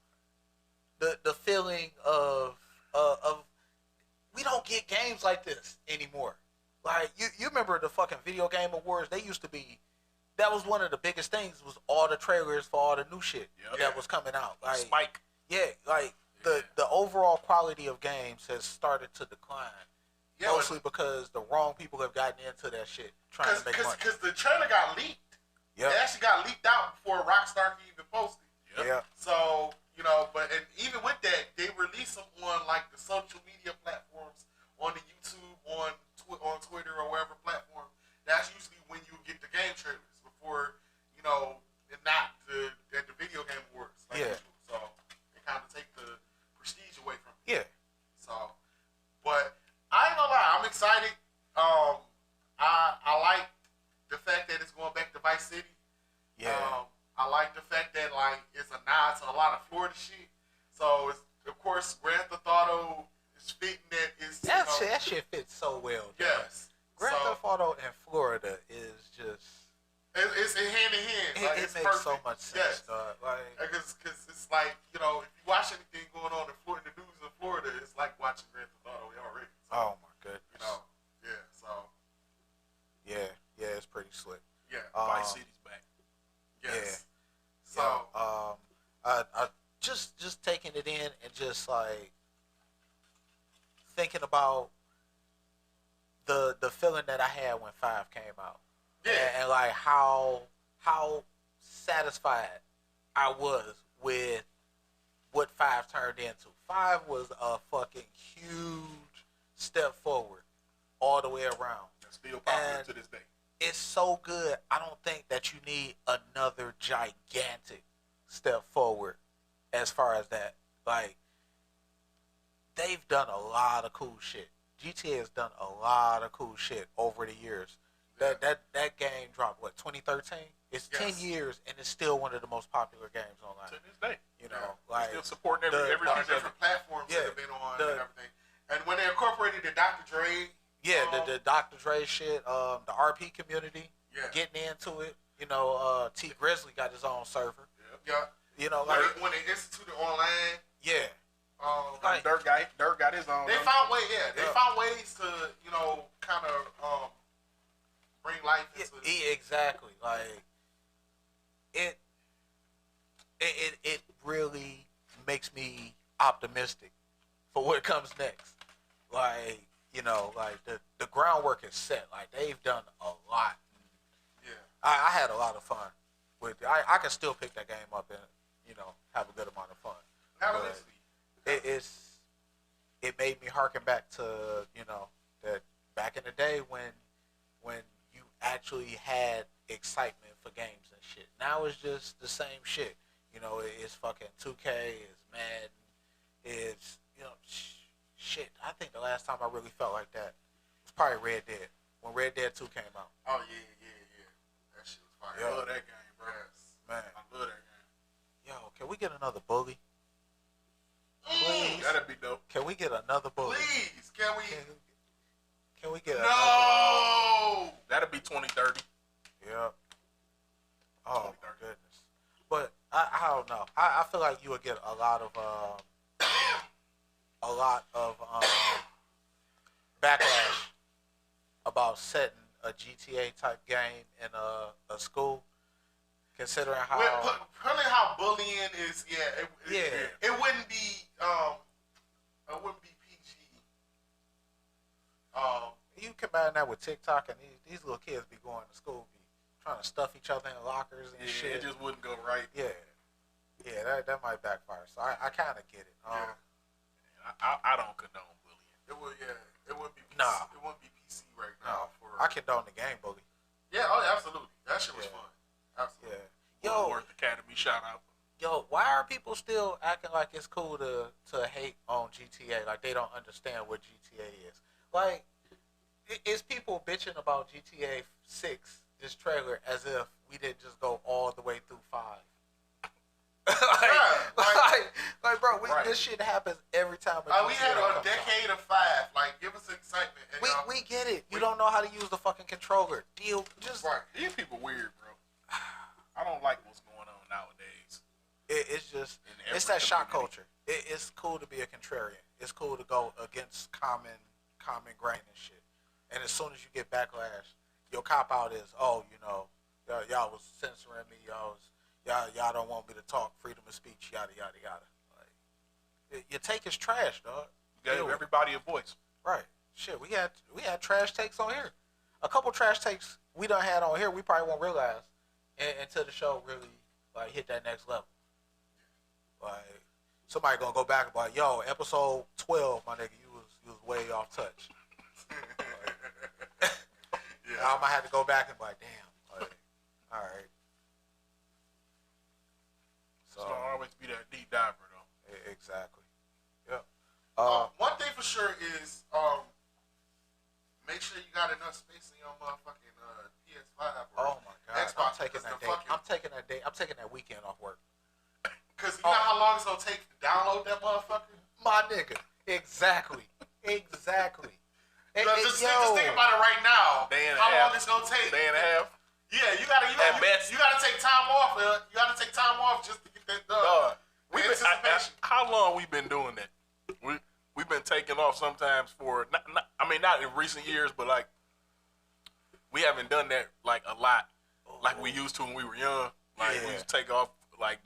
Speaker 5: the feeling of we don't get games like this anymore. Like you remember the fucking video game awards? They used to be that was one of the biggest things was all the trailers for all the new shit
Speaker 4: Yep.
Speaker 5: that was coming out. Like,
Speaker 4: Spike.
Speaker 5: yeah, like the overall quality of games has started to decline.
Speaker 3: Yeah,
Speaker 5: Mostly because the wrong people have gotten into that shit trying to make money.
Speaker 3: Because the trailer got leaked.
Speaker 5: Yep.
Speaker 3: It actually got leaked out before Rockstar could even post it.
Speaker 4: Yep.
Speaker 5: Yeah.
Speaker 3: So, and even with that, they release them on like the social media platforms, on the YouTube, on Twitter or wherever platform. That's usually when you get the game trailers before, and not at the video game awards. Like usual. So they kind of take the prestige away from it.
Speaker 5: Yeah.
Speaker 3: So, but I ain't gonna lie, I'm excited. I like the fact that it's going back to Vice City.
Speaker 5: Yeah.
Speaker 3: I like the fact that like it's a nod to a lot of Florida shit. So it's, of course, Grand Theft Auto is fitting that.
Speaker 5: That shit fits so well.
Speaker 3: Yes.
Speaker 5: Grand Theft Auto in Florida is just.
Speaker 3: It's hand in hand. Like,
Speaker 5: It
Speaker 3: it's
Speaker 5: makes
Speaker 3: perfect.
Speaker 5: so much sense.
Speaker 3: Yes.
Speaker 5: Like,
Speaker 3: Because it's like, if you watch anything going on in Florida, the news in Florida, it's like watching Grand Theft Auto already. So,
Speaker 5: oh my goodness.
Speaker 3: yeah. So
Speaker 5: Yeah, it's pretty slick.
Speaker 3: yeah,
Speaker 4: Vice City's back.
Speaker 3: yes.
Speaker 5: Yeah.
Speaker 3: So
Speaker 5: I just taking it in and just like thinking about the feeling that I had when 5 came out.
Speaker 3: yeah,
Speaker 5: And like how satisfied I was with what 5 turned into. 5 was a fucking huge step forward all the way around.
Speaker 4: It's still popular
Speaker 5: And-
Speaker 4: to this day.
Speaker 5: It's so good. I don't think that you need another gigantic step forward as far as that. Like, they've done a lot of cool shit. GTA has done a lot of cool shit over the years. That game dropped, 2013? It's
Speaker 3: Yes.
Speaker 5: 10 years, and it's still one of the most popular games online.
Speaker 4: To this day.
Speaker 5: You know, like,
Speaker 4: Still supporting every
Speaker 5: the-
Speaker 4: piece
Speaker 3: a lot
Speaker 4: of
Speaker 3: of
Speaker 4: it.
Speaker 3: different platforms
Speaker 5: Yeah.
Speaker 3: that have been on
Speaker 5: The-
Speaker 3: and everything. And when they incorporated the Dr. Dre,
Speaker 5: yeah, the Dr. Dre shit, the RP community,
Speaker 3: yeah,
Speaker 5: getting into it. T Grizzly got his own server.
Speaker 3: yeah,
Speaker 5: Like,
Speaker 3: when they instituted online,
Speaker 5: yeah.
Speaker 3: like,
Speaker 4: Dirt got his own.
Speaker 3: they found found ways to kind of bring life into
Speaker 5: Exactly. Like it really makes me optimistic for what comes next. Like, like the groundwork is set. Like, they've done a lot.
Speaker 3: yeah.
Speaker 5: I had a lot of fun with it. I can still pick that game up and have a good amount of fun.
Speaker 3: Now
Speaker 5: But it made me harken back to that back in the day when you actually had excitement for games and shit. Now it's just the same shit. It's fucking 2K, it's Madden, it's shit. I think the last time I really felt like that was probably Red Dead, when Red Dead 2 came out.
Speaker 3: Oh yeah. That shit was fire.
Speaker 4: I love that game, bro.
Speaker 3: Yes.
Speaker 5: Man,
Speaker 4: I love that game.
Speaker 5: yo, can we get another bully? Please.
Speaker 4: That'd be dope.
Speaker 5: Can we get another bully?
Speaker 3: Please, can we?
Speaker 5: Can we get another?
Speaker 3: No.
Speaker 4: That'd be 2030.
Speaker 5: Yep. Oh my goodness. But I don't know. I feel like you would get a lot of backlash about setting a GTA type game in a school, considering how
Speaker 3: Probably how bullying is. Yeah. It wouldn't be. It wouldn't be PG.
Speaker 5: you combine that with TikTok and these little kids be going to school, be trying to stuff each other in lockers and
Speaker 4: Yeah,
Speaker 5: shit.
Speaker 4: it just wouldn't go right.
Speaker 5: Yeah, that might backfire. So I kind of get it.
Speaker 4: I don't condone bullying.
Speaker 3: It would. Yeah. It wouldn't be. PC.
Speaker 5: Nah.
Speaker 3: It wouldn't be PC right
Speaker 5: No,
Speaker 3: now.
Speaker 5: I condone the game bully.
Speaker 3: Yeah. Oh, yeah, absolutely. That shit was
Speaker 5: Yeah.
Speaker 3: fun. Absolutely.
Speaker 5: Yeah. Yo,
Speaker 4: Worth Academy shout out.
Speaker 5: why are people still acting like it's cool to hate on GTA? Like they don't understand what GTA is. Like, it's people bitching about GTA 6, this trailer, as if we didn't just go all the way through 5. like, bro, this shit happens every time.
Speaker 3: We had a decade of 5. Like, give us excitement. And,
Speaker 5: We get it. You don't know how to use the fucking controller. Just
Speaker 3: right.
Speaker 4: These people weird, bro. I don't like what's going on nowadays.
Speaker 5: it's just
Speaker 4: In
Speaker 5: it's
Speaker 4: every
Speaker 5: that shock
Speaker 4: community.
Speaker 5: culture. It's cool to be a contrarian. It's cool to go against common grain and shit. And as soon as you get backlash, your cop out is, Y'all was censoring me. Y'all don't want me to talk. Freedom of speech. Yada yada yada. Like, your take is trash, dog.
Speaker 4: You gave everybody a voice.
Speaker 5: Right. Shit, we had trash takes on here. A couple trash takes we done had on here. We probably won't realize until the show really like hit that next level. Like somebody gonna go back and be like, yo, episode 12, my nigga, you was way off touch. Yeah. I might have to go back and be like, damn. Like, all right.
Speaker 4: So it's gonna always be that deep diver though.
Speaker 5: Exactly. Yep.
Speaker 3: One thing for sure is make sure you got enough space in your motherfucking PS5 or
Speaker 5: oh my god,
Speaker 3: Xbox.
Speaker 5: I'm taking that weekend off work.
Speaker 3: Because you know how long it's gonna take to download that motherfucker.
Speaker 5: My nigga, exactly.
Speaker 3: Just think about it right now.
Speaker 4: Day and a
Speaker 3: how
Speaker 4: half.
Speaker 3: long it's gonna take?
Speaker 4: Day and a half.
Speaker 3: Yeah, you gotta take time off. You gotta take time off just to get that done.
Speaker 4: How long we been doing that? We've been taking off sometimes for not in recent years, but like we haven't done that like a lot, like we used to when we were young. Like we used to take off like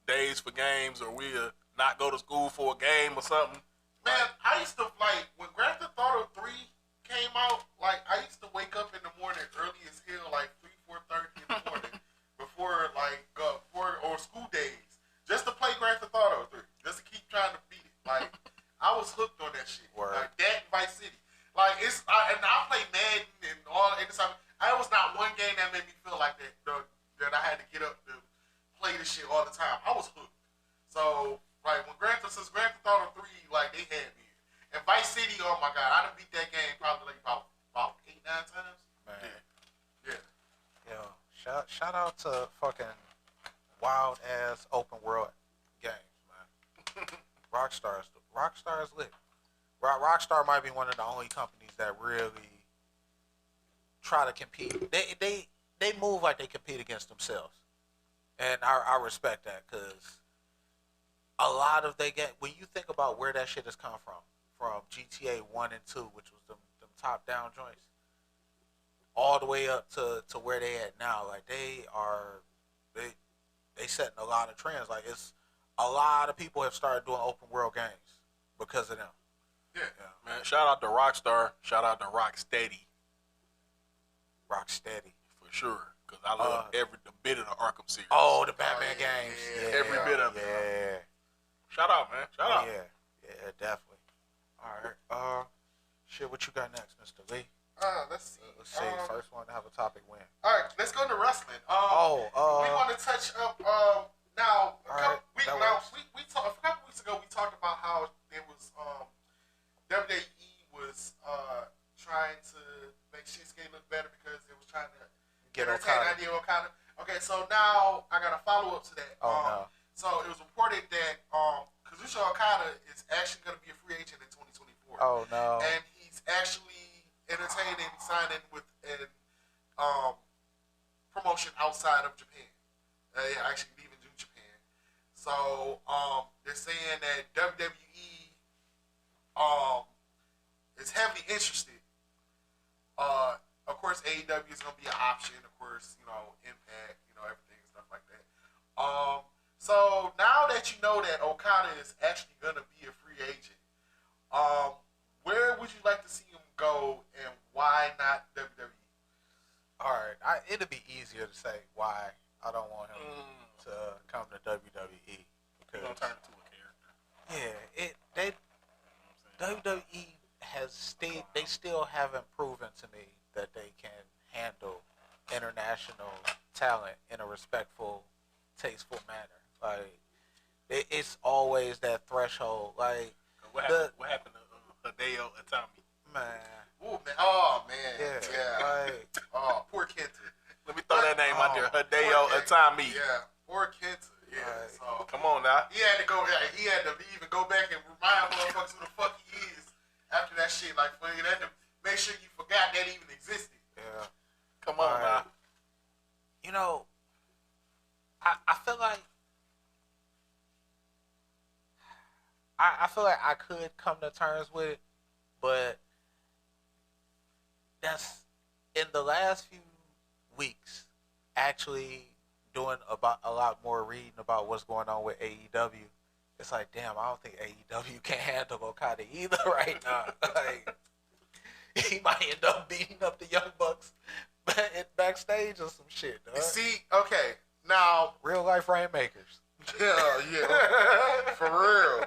Speaker 4: days for games, or we'd not go to school for a game or something.
Speaker 3: Man, I used to like when Grand Theft Auto 3 came out. Like I used to wake up in the morning early as hell, like 3-4:30 in the morning, before or school days, just to play Grand Theft Auto 3, just to keep trying to beat it. Like I was hooked on that shit.
Speaker 5: Word.
Speaker 3: Like that and Vice City. Like and I play Madden and all and stuff. I was not one game that made me feel like that. That I had to get up to play this shit all the time. I was hooked. So like when Grand Theft Auto 3, like they had me. And Vice City, oh my god, I done beat that game probably like about 8-9 times.
Speaker 5: Man.
Speaker 3: Yeah.
Speaker 5: Yo, shout out to fucking wild ass open world games, man. Rockstar is lit. Rockstar might be one of the only companies that really try to compete. They move like they compete against themselves, and I respect that because a lot of when you think about where that shit has come from GTA 1 and 2, which was them top down joints, all the way up to where they at now. Like they setting a lot of trends. Like it's a lot of people have started doing open world games because of them.
Speaker 3: Yeah.
Speaker 4: Man, shout out to Rockstar. Shout out to Rocksteady.
Speaker 5: Rocksteady.
Speaker 4: For sure. Because I love every bit of the Arkham series.
Speaker 5: Oh, the Batman games. Yeah,
Speaker 4: every bit of it.
Speaker 5: Yeah.
Speaker 4: Shout out, man. Shout out.
Speaker 5: Yeah, definitely. All right. Shit, what you got next, Mr. Lee?
Speaker 3: Let's see.
Speaker 5: Let's see. First one to have a topic win.
Speaker 3: All right, let's go into wrestling. We want to touch up now. A couple weeks ago, we talked about how it was WWE was trying to make Shinsuke look better because it was trying to entertain the idea of Okada. Okay, so now I got a follow up to that.
Speaker 5: No.
Speaker 3: So it was reported that Kazuchika Okada is actually going to be a free agent in 2024.
Speaker 5: Oh no!
Speaker 3: And he's actually entertaining signing with an promotion outside of Japan. Actually leaving Japan. So they're saying that WWE is heavily interested. Of course, AEW is going to be an option. Of course, Impact, everything and stuff like that. So now that you know that Okada is actually going to be a free agent, where would you like to see him go, and why not WWE?
Speaker 5: All right, it'll be easier to say why I don't want him to come to WWE because
Speaker 4: He's gonna turn into a character.
Speaker 5: Yeah, WWE they still haven't proven to me that they can handle international talent in a respectful, tasteful manner. Like it's always that threshold. Like
Speaker 4: what happened to Hideo Itami?
Speaker 5: Man.
Speaker 3: Ooh, man. Oh man.
Speaker 5: Yeah. Like,
Speaker 3: oh, poor Kenta.
Speaker 4: Let me throw that name out there. Hideo Itami.
Speaker 3: Yeah. Poor Kenta. Yeah.
Speaker 5: Right.
Speaker 3: So
Speaker 4: come on now.
Speaker 3: He had to go. He had to even go back and remind motherfuckers who the fuck he is after that shit. Like, you had to make sure you forgot that even existed.
Speaker 5: Yeah.
Speaker 4: Come on now.
Speaker 5: I feel like I feel like I could come to terms with it, but that's in the last few weeks actually doing about a lot more reading about what's going on with AEW, it's like, damn, I don't think AEW can handle Okada either right now. Like, he might end up beating up the Young Bucks backstage or some shit, dog.
Speaker 3: See, okay, now
Speaker 5: Real life rainmakers.
Speaker 3: yeah, for real,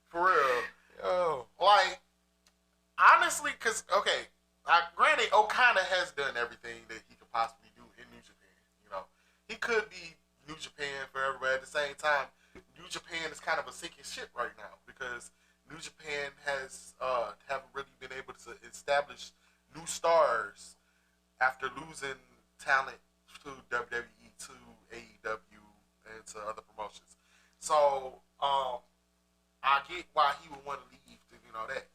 Speaker 3: for real.
Speaker 5: Yo.
Speaker 3: Like, honestly, because, okay, granted, Okada has done everything that he could possibly do in New Japan. You know, he could be New Japan forever, but at the same time, New Japan is kind of a sinking ship right now because New Japan haven't really been able to establish new stars after losing talent to WWE, to AEW, and to other promotions. So, I get why he would want to leave to, that.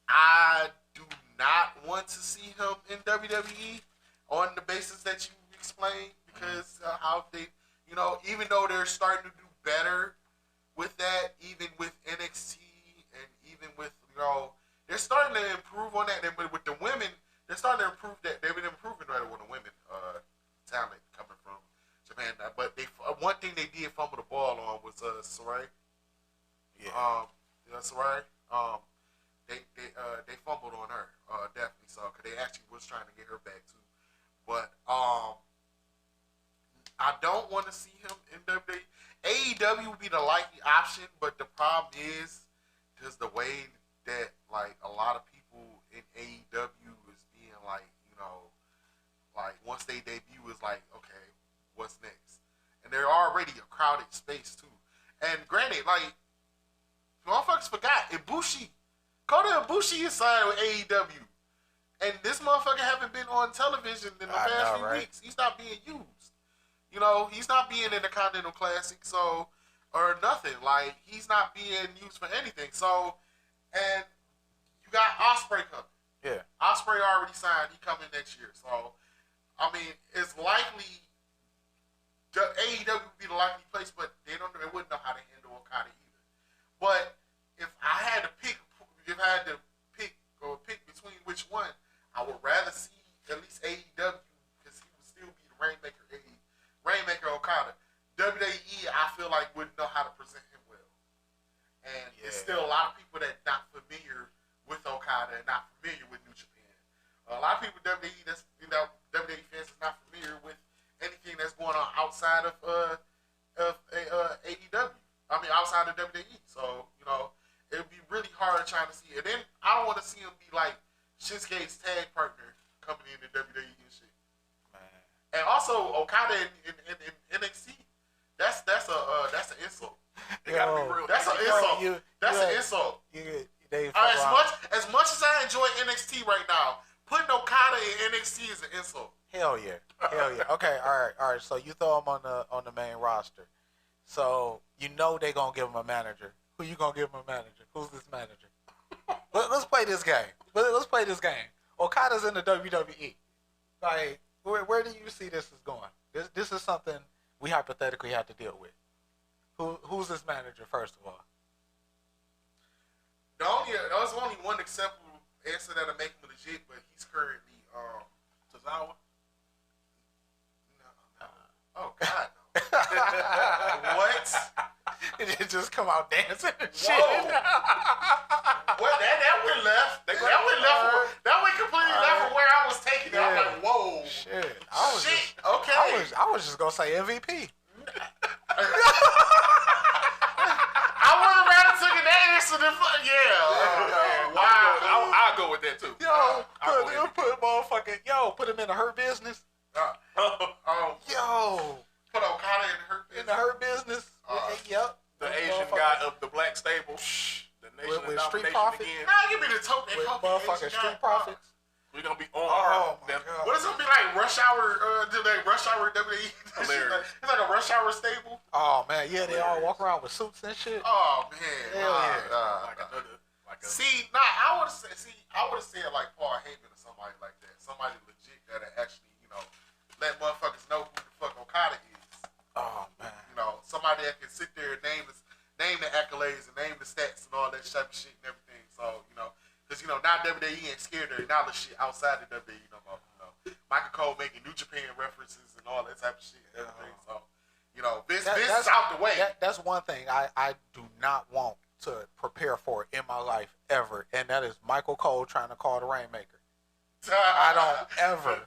Speaker 3: I do not want to see him in WWE on the basis that you explained because how they, even though they're starting to do better with that, even with NXT and even with, they're starting to improve on that. And with the women, they're starting to improve that. They've been improving right with the women talent coming from Japan. But one thing they did fumble the ball on was Sarai.
Speaker 5: Yeah.
Speaker 3: Sarai. They fumbled on her, definitely so, because they actually was trying to get her back too. But I don't want to see him in WWE. AEW would be the likely option, but the problem is just the way that like a lot of people in AEW is being like, like once they debut is like, okay, what's next? And they're already a crowded space too. And granted, like motherfuckers forgot Ibushi. Kota Ibushi is signed with AEW. And this motherfucker haven't been on television in the past few weeks. He's not being used. He's not being in the Continental Classic, or nothing. Like, he's not being used for anything. So, and you got Ospreay coming.
Speaker 5: Yeah.
Speaker 3: Ospreay already signed. He coming next year. So, I mean, it's likely AEW would be the likely place, but they wouldn't know how to handle Okada either. But if I had to pick between which one, I would rather see at least AEW because he would still be the Rainmaker Okada. WWE, I feel like wouldn't know how to present him well, and there's still a lot of people that not familiar with Okada and not familiar with New Japan. A lot of people WWE WWE fans is not familiar with anything that's going on outside of AEW. I mean, outside of WWE. So it would be really hard trying to see. And then I don't want to see him be like Shinsuke's tag partner coming into WWE and shit.
Speaker 5: Man.
Speaker 3: And also Okada in NXT. That's an insult.
Speaker 4: They gotta be real.
Speaker 3: That's an insult. That's an insult. As much as I enjoy NXT right now, putting Okada in NXT is an insult.
Speaker 5: Hell yeah. Okay, all right. So you throw him on the main roster. So they gonna give him a manager. Who you gonna give him a manager? Who's this manager? Let's play this game. Let's play this game. Okada's in the WWE. Like, where do you see this is going? This is something we hypothetically have to deal with. Who's this manager, first of all?
Speaker 3: There's only one acceptable answer that'll make him legit, but he's currently
Speaker 4: Tozawa.
Speaker 3: No. Oh God, no. What?
Speaker 5: It just come out dancing and shit.
Speaker 3: Whoa. What? That went left. That went completely left from where I was taking it. I'm like, whoa.
Speaker 5: Shit.
Speaker 3: Okay.
Speaker 5: I was just gonna say MVP.
Speaker 3: I would have rather taken that answer than wow.
Speaker 4: I'll go with that too.
Speaker 5: Put him in the Hurt Business.
Speaker 3: Put Okada in
Speaker 5: the Hurt Business. Yep.
Speaker 4: The Asian guy of the Black Stable. The Nation
Speaker 5: With
Speaker 4: of
Speaker 5: Street
Speaker 4: Domination
Speaker 5: Profits.
Speaker 4: again.
Speaker 3: Nah, give me the tote.
Speaker 5: With motherfucking Street Profits.
Speaker 4: We're gonna be on
Speaker 5: Oh my
Speaker 4: them.
Speaker 5: God.
Speaker 3: What is it gonna be like? Rush Hour? Rush Hour WWE?
Speaker 4: Hilarious.
Speaker 3: It's like a Rush Hour stable.
Speaker 5: Oh man, yeah, they all walk around with suits and shit.
Speaker 3: Oh man.
Speaker 5: Hell yeah.
Speaker 3: I would have said like Paul Heyman or somebody like that. Somebody legit that actually, let motherfuckers know who the fuck Okada is.
Speaker 5: Oh man.
Speaker 3: Somebody that can sit there and name the accolades and name the stats and all that type of shit and everything. So, because now WWE ain't scared to acknowledge shit outside the WWE no more. Michael Cole making New Japan references and all that type of shit and everything. So, Vince
Speaker 5: That's
Speaker 3: is out the way.
Speaker 5: That's one thing I do not want to prepare for in my life ever, and that is Michael Cole trying to call the Rainmaker. I don't ever.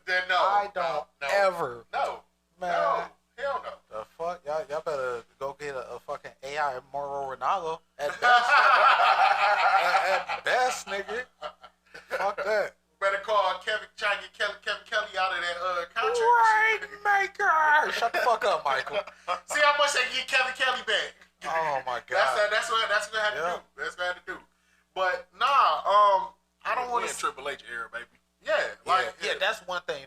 Speaker 5: Ever.
Speaker 3: No.
Speaker 5: Man.
Speaker 3: No. Hell no.
Speaker 5: The fuck? Y'all better go get a fucking AI Moro Ronaldo at best. at best, nigga. Fuck that.
Speaker 3: Better call try and get Kevin Kelly out of that contract.
Speaker 5: Rainmaker! Shut the fuck up, Michael.
Speaker 3: See how much they can get Kevin Kelly back.
Speaker 5: Oh my god.
Speaker 3: That's what I had to do. That's what I had to do. But nah, I don't want to.
Speaker 4: Triple H era, baby.
Speaker 3: Yeah,
Speaker 5: that's one thing.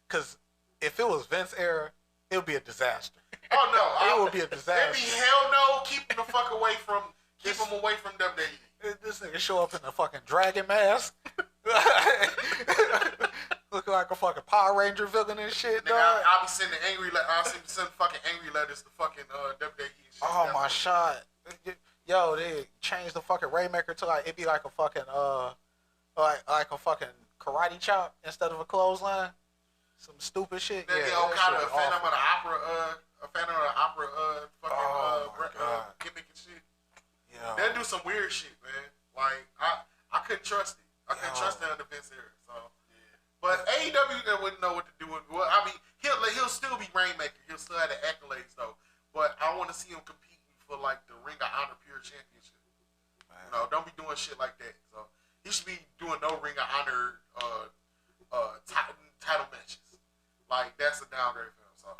Speaker 5: Because if it was Vince era, it would be a disaster.
Speaker 3: Oh no,
Speaker 5: it would be a disaster.
Speaker 3: It'd be hell no. Keep him away from WWE.
Speaker 5: This nigga show up in a fucking dragon mask, looking like a fucking Power Ranger villain and shit.
Speaker 3: Nigga, I'll be sending fucking angry letters to fucking WWE. And shit.
Speaker 5: Oh my shot. Yo, they changed the fucking Rainmaker to like it be like a fucking like a fucking karate chop instead of a clothesline. Some stupid shit.
Speaker 3: They get all kind of a Phantom of the Opera fucking gimmick and shit.
Speaker 5: Yeah.
Speaker 3: They do some weird shit, man. Like I couldn't trust it. I couldn't trust it under Vince era. So yeah. But AEW they wouldn't know what to do with. Well, I mean, he'll still be Rainmaker. He'll still have the accolades though. But I want to see him competing for like the Ring of Honor Pure Championship. Man. Don't be doing shit like that. So he should be doing no Ring of Honor title matches. Like that's a downgrade for him. So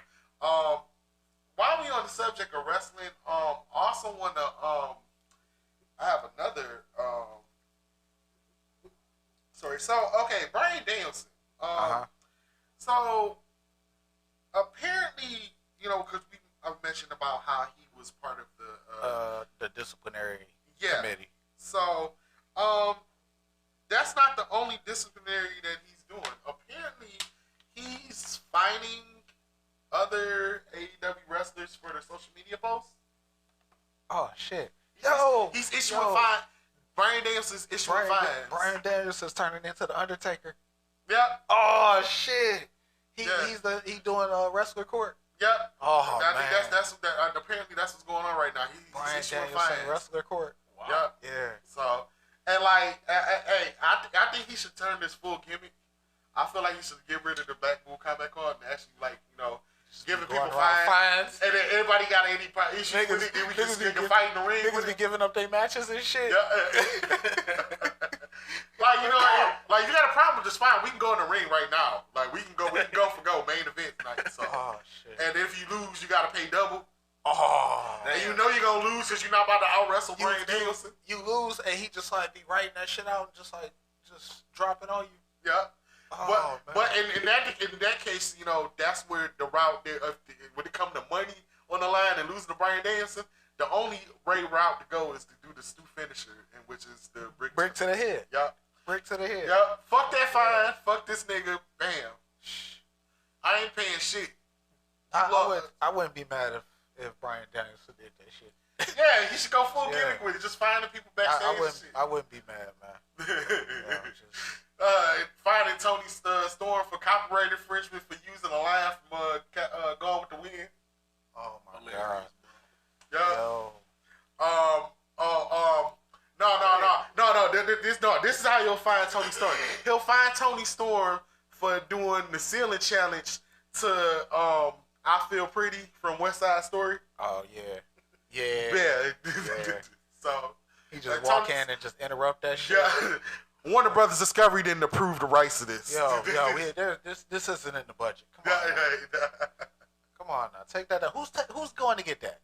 Speaker 3: while we on the subject of wrestling, also want to I have another sorry. So okay, Bryan Danielson. So apparently, because I mentioned about how he was part of
Speaker 5: the disciplinary committee.
Speaker 3: So that's not the only disciplinary that he's doing. Apparently, he's fining other AEW wrestlers for their social media posts.
Speaker 5: Oh shit!
Speaker 3: He's issuing fines. Bryan Danielson's issuing fines.
Speaker 5: Bryan Danielson's turning into the Undertaker.
Speaker 3: Yep.
Speaker 5: Oh shit! He's doing wrestler court.
Speaker 3: Yep.
Speaker 5: Oh man.
Speaker 3: Apparently that's what's going on right now. He's
Speaker 5: Bryan
Speaker 3: issuing
Speaker 5: Danielson
Speaker 3: fines.
Speaker 5: wrestler court.
Speaker 3: Wow. Yep.
Speaker 5: Yeah.
Speaker 3: So and like, hey, I think he should turn this full gimmick. I feel like he should get rid of the Black Bull combat card and actually giving people fines. And then everybody got any issues with it. We just can fight in the ring.
Speaker 5: Niggas be giving up their matches and shit.
Speaker 3: Yeah. Like you got a problem, just fine. We can go in the ring right now. Like we can go for main event tonight. So.
Speaker 5: Oh shit.
Speaker 3: And if you lose, you got to pay double.
Speaker 5: Oh.
Speaker 3: And you know you're gonna lose because you're not about to out wrestle Bryan Danielson.
Speaker 5: You lose, and he just like be writing that shit out, and just dropping on you.
Speaker 3: Yeah.
Speaker 5: Oh,
Speaker 3: but in that case, that's where the route there. When it comes to money on the line and losing to Bryan Danielson, the only right route to go is to do the Stu finisher, and which is the brick
Speaker 5: to the head.
Speaker 3: Yep.
Speaker 5: Brick to the head.
Speaker 3: Yep. Fuck that fine. Fuck this nigga. Bam. I ain't paying shit.
Speaker 5: I wouldn't be mad if Bryan Danielson did that shit.
Speaker 3: Yeah, he should go full gimmick with it. Just finding people backstage.
Speaker 5: I wouldn't be mad, man.
Speaker 3: Finding Tony Storm for copyright infringement for using a line from Gone with the Wind.
Speaker 5: Oh my god.
Speaker 3: Yeah.
Speaker 5: Yo.
Speaker 3: No. This is how you'll find Tony Storm. He'll find Tony Storm for doing the ceiling challenge to I Feel Pretty from West Side Story.
Speaker 5: Oh yeah.
Speaker 3: So
Speaker 5: he just walk in and just interrupt that shit.
Speaker 3: Yeah. Warner Brothers Discovery didn't approve the rights to this.
Speaker 5: This isn't in the budget. Come on, come on now, take that down. Who's going to get that?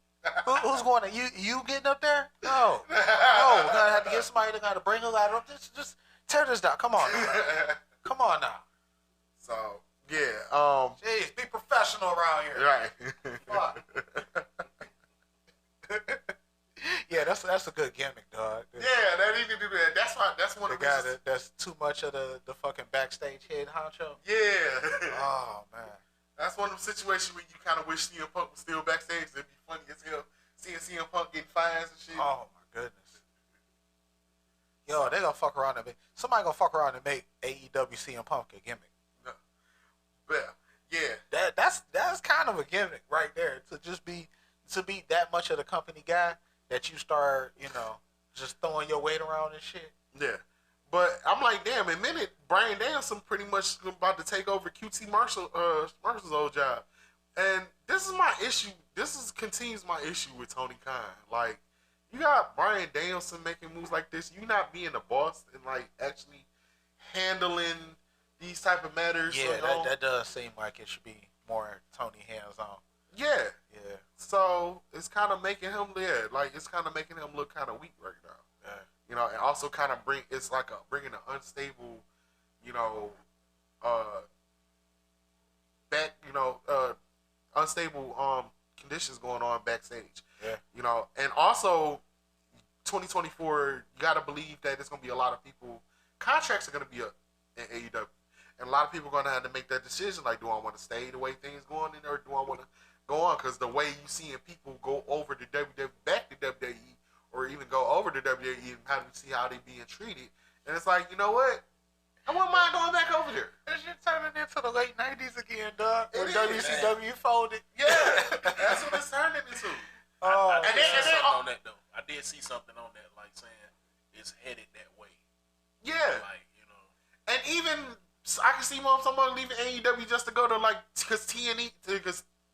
Speaker 5: Who's going to you getting up there? No, we're gonna have to get somebody that gotta bring a ladder up. Just tear this down. Come on, come on now.
Speaker 3: So yeah,
Speaker 5: jeez, be professional around here.
Speaker 3: Right.
Speaker 5: Yeah, that's a good gimmick, dog.
Speaker 3: Yeah, they need to do that. That's one of the
Speaker 5: guy
Speaker 3: reasons.
Speaker 5: that's too much of the fucking backstage head honcho.
Speaker 3: Yeah.
Speaker 5: Oh man.
Speaker 3: That's one of the situations where you kind of wish CM Punk was still backstage. It'd be funny as hell seeing CM Punk getting fines and shit.
Speaker 5: Oh my goodness. Yo, they gonna fuck around and somebody gonna fuck around and make AEW CM Punk a gimmick.
Speaker 3: No. Yeah.
Speaker 5: That's kind of a gimmick right there to be that much of the company guy that you start, just throwing your weight around and shit.
Speaker 3: Yeah. But I'm like, damn, in a minute, Brian Danielson pretty much about to take over QT Marshall's old job. And this is my issue. Continues my issue with Tony Khan. Like, you got Brian Danielson making moves like this. You not being the boss and, like, actually handling these type of matters.
Speaker 5: Yeah, that does seem like it should be more Tony hands-on.
Speaker 3: Yeah.
Speaker 5: Yeah.
Speaker 3: So, it's kind of making him, look kind of weak right now.
Speaker 5: Yeah.
Speaker 3: And also kind of bringing an unstable, unstable conditions going on backstage.
Speaker 5: Yeah.
Speaker 3: And also 2024, you got to believe that there's going to be a lot of people, contracts are going to be up in AEW. And a lot of people are going to have to make that decision, like, do I want to stay the way things going in, or do I want to go on? Because the way you seeing people go over to WWE, back to WWE, or even go over to WWE and how do you see how they being treated. And it's like, you know what? I wouldn't mind going back over there.
Speaker 5: This shit turning into the late 90s again, dog. When
Speaker 3: It is.
Speaker 5: WCW folded.
Speaker 3: Yeah, that's what it's turning into.
Speaker 4: I
Speaker 3: and
Speaker 4: did
Speaker 3: then-
Speaker 4: see
Speaker 3: and then-
Speaker 4: something on that though. I did see something on that, like saying it's headed that way.
Speaker 3: Yeah.
Speaker 4: Like,
Speaker 3: And even, I can see someone leaving AEW just to go to, like, because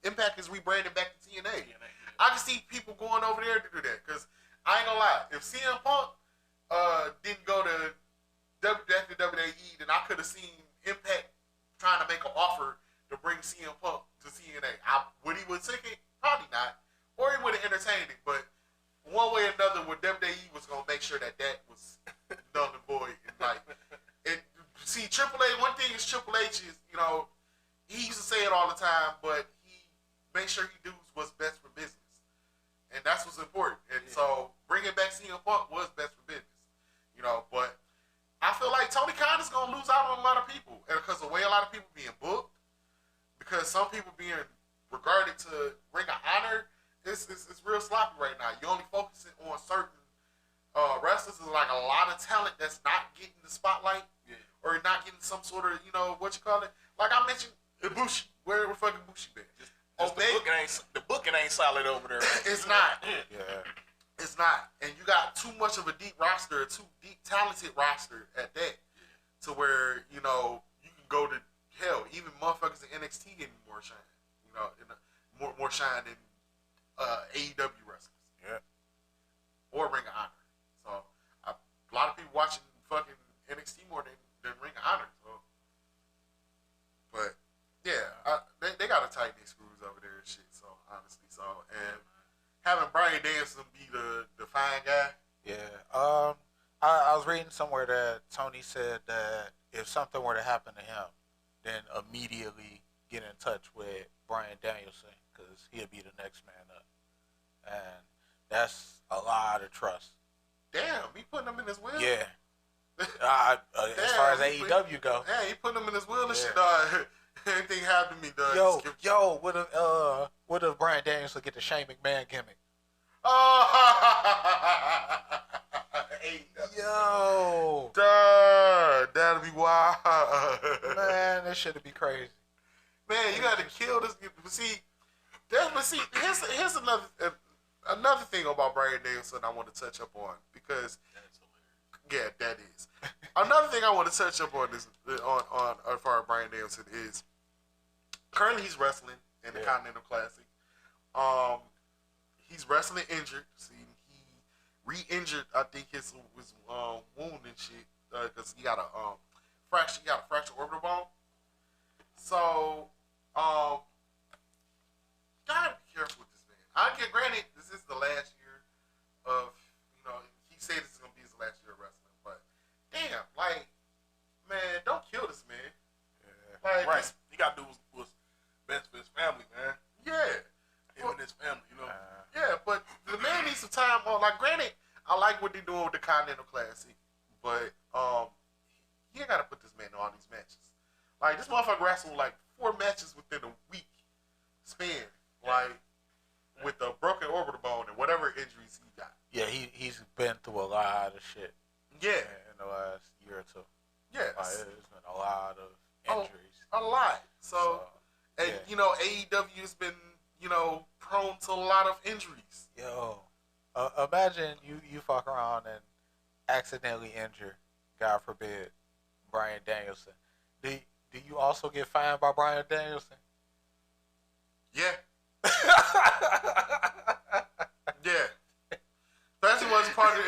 Speaker 3: Impact is rebranding back to TNA. I can see people going over there to do that. Because I ain't gonna lie, if CM Punk didn't go to WWE, then I could have seen Impact trying to make an offer to bring CM Punk to TNA. Would he would take it? Probably not. Or he would have entertained it. But one way or another, with WWE was gonna make sure that was null and void. And like, see, Triple H. One thing is Triple H is, he used to say it all the time, but he made sure he do what's best for business. And that's what's important. And so bringing back CM Punk was best for business. But I feel like Tony Khan is going to lose out on a lot of people. And because the way a lot of people being booked, because some people being regarded to Ring of Honor, it's real sloppy right now. You're only focusing on certain wrestlers. There's like a lot of talent that's not getting the spotlight or not getting some sort of, like I mentioned, Ibushi. Where the fuck Ibushi been?
Speaker 4: the booking ain't solid over there.
Speaker 3: It's not.
Speaker 5: Yeah.
Speaker 3: It's not. And you got too much of a deep roster, too deep talented roster at that, to where, you can go to hell. Even motherfuckers in NXT getting more shine. More shine than AEW wrestlers.
Speaker 5: Yeah.
Speaker 3: Or Ring of Honor. So a lot of people watching fucking NXT more than Ring of Honor. So, but yeah, they gotta tighten their screws over there and shit. So honestly, and having Brian Danielson be the fine guy.
Speaker 5: Yeah. I was reading somewhere that Tony said that if something were to happen to him, then immediately get in touch with Brian Danielson because he'll be the next man up. And that's a lot of trust.
Speaker 3: Damn, he putting him in his will.
Speaker 5: Yeah. As far as AEW go.
Speaker 3: Yeah, he putting him in his will and shit,
Speaker 5: Yeah.
Speaker 3: dog. Anything happened to me, dog.
Speaker 5: Yo, what if Brian Danielson get the Shane McMahon gimmick? Yo,
Speaker 3: Duh, that'll be wild.
Speaker 5: man, that shit'd be crazy.
Speaker 3: Man, you got to kill this. Here's another thing about Brian Danielson I want to touch up on because that is another thing I want to touch up on is on as far as Brian Danielson is currently he's wrestling in the Continental Classic. He's wrestling injured. See, he re-injured, I think, his wound and shit because he got a fractured orbital bone. So, gotta be careful with this man. Granted, this is the last year of, he said this is gonna be his last year of wrestling, but damn, like, man, don't kill this man.
Speaker 5: Yeah.
Speaker 3: Like,
Speaker 4: Right. He got to do what's best for his family, man.
Speaker 3: Yeah.
Speaker 4: Him and his family,
Speaker 3: Yeah, but the man needs some time on. Like, granted, I like what they're doing with the Continental Classic, but he ain't got to put this man on all these matches. Like, this motherfucker wrestled like 4 matches within a week span, like with a broken orbital bone and whatever injuries he got.
Speaker 5: Yeah, he's been through a lot of shit.
Speaker 3: Yeah,
Speaker 5: In the last year or two.
Speaker 3: yeah,
Speaker 5: Like, there's been a lot of injuries.
Speaker 3: a lot. So AEW has been, prone to a lot of injuries.
Speaker 5: Yo, imagine you fuck around and accidentally injure, God forbid, Bryan Danielson. Do you also get fined by Bryan Danielson?
Speaker 3: Yeah. Yeah. Especially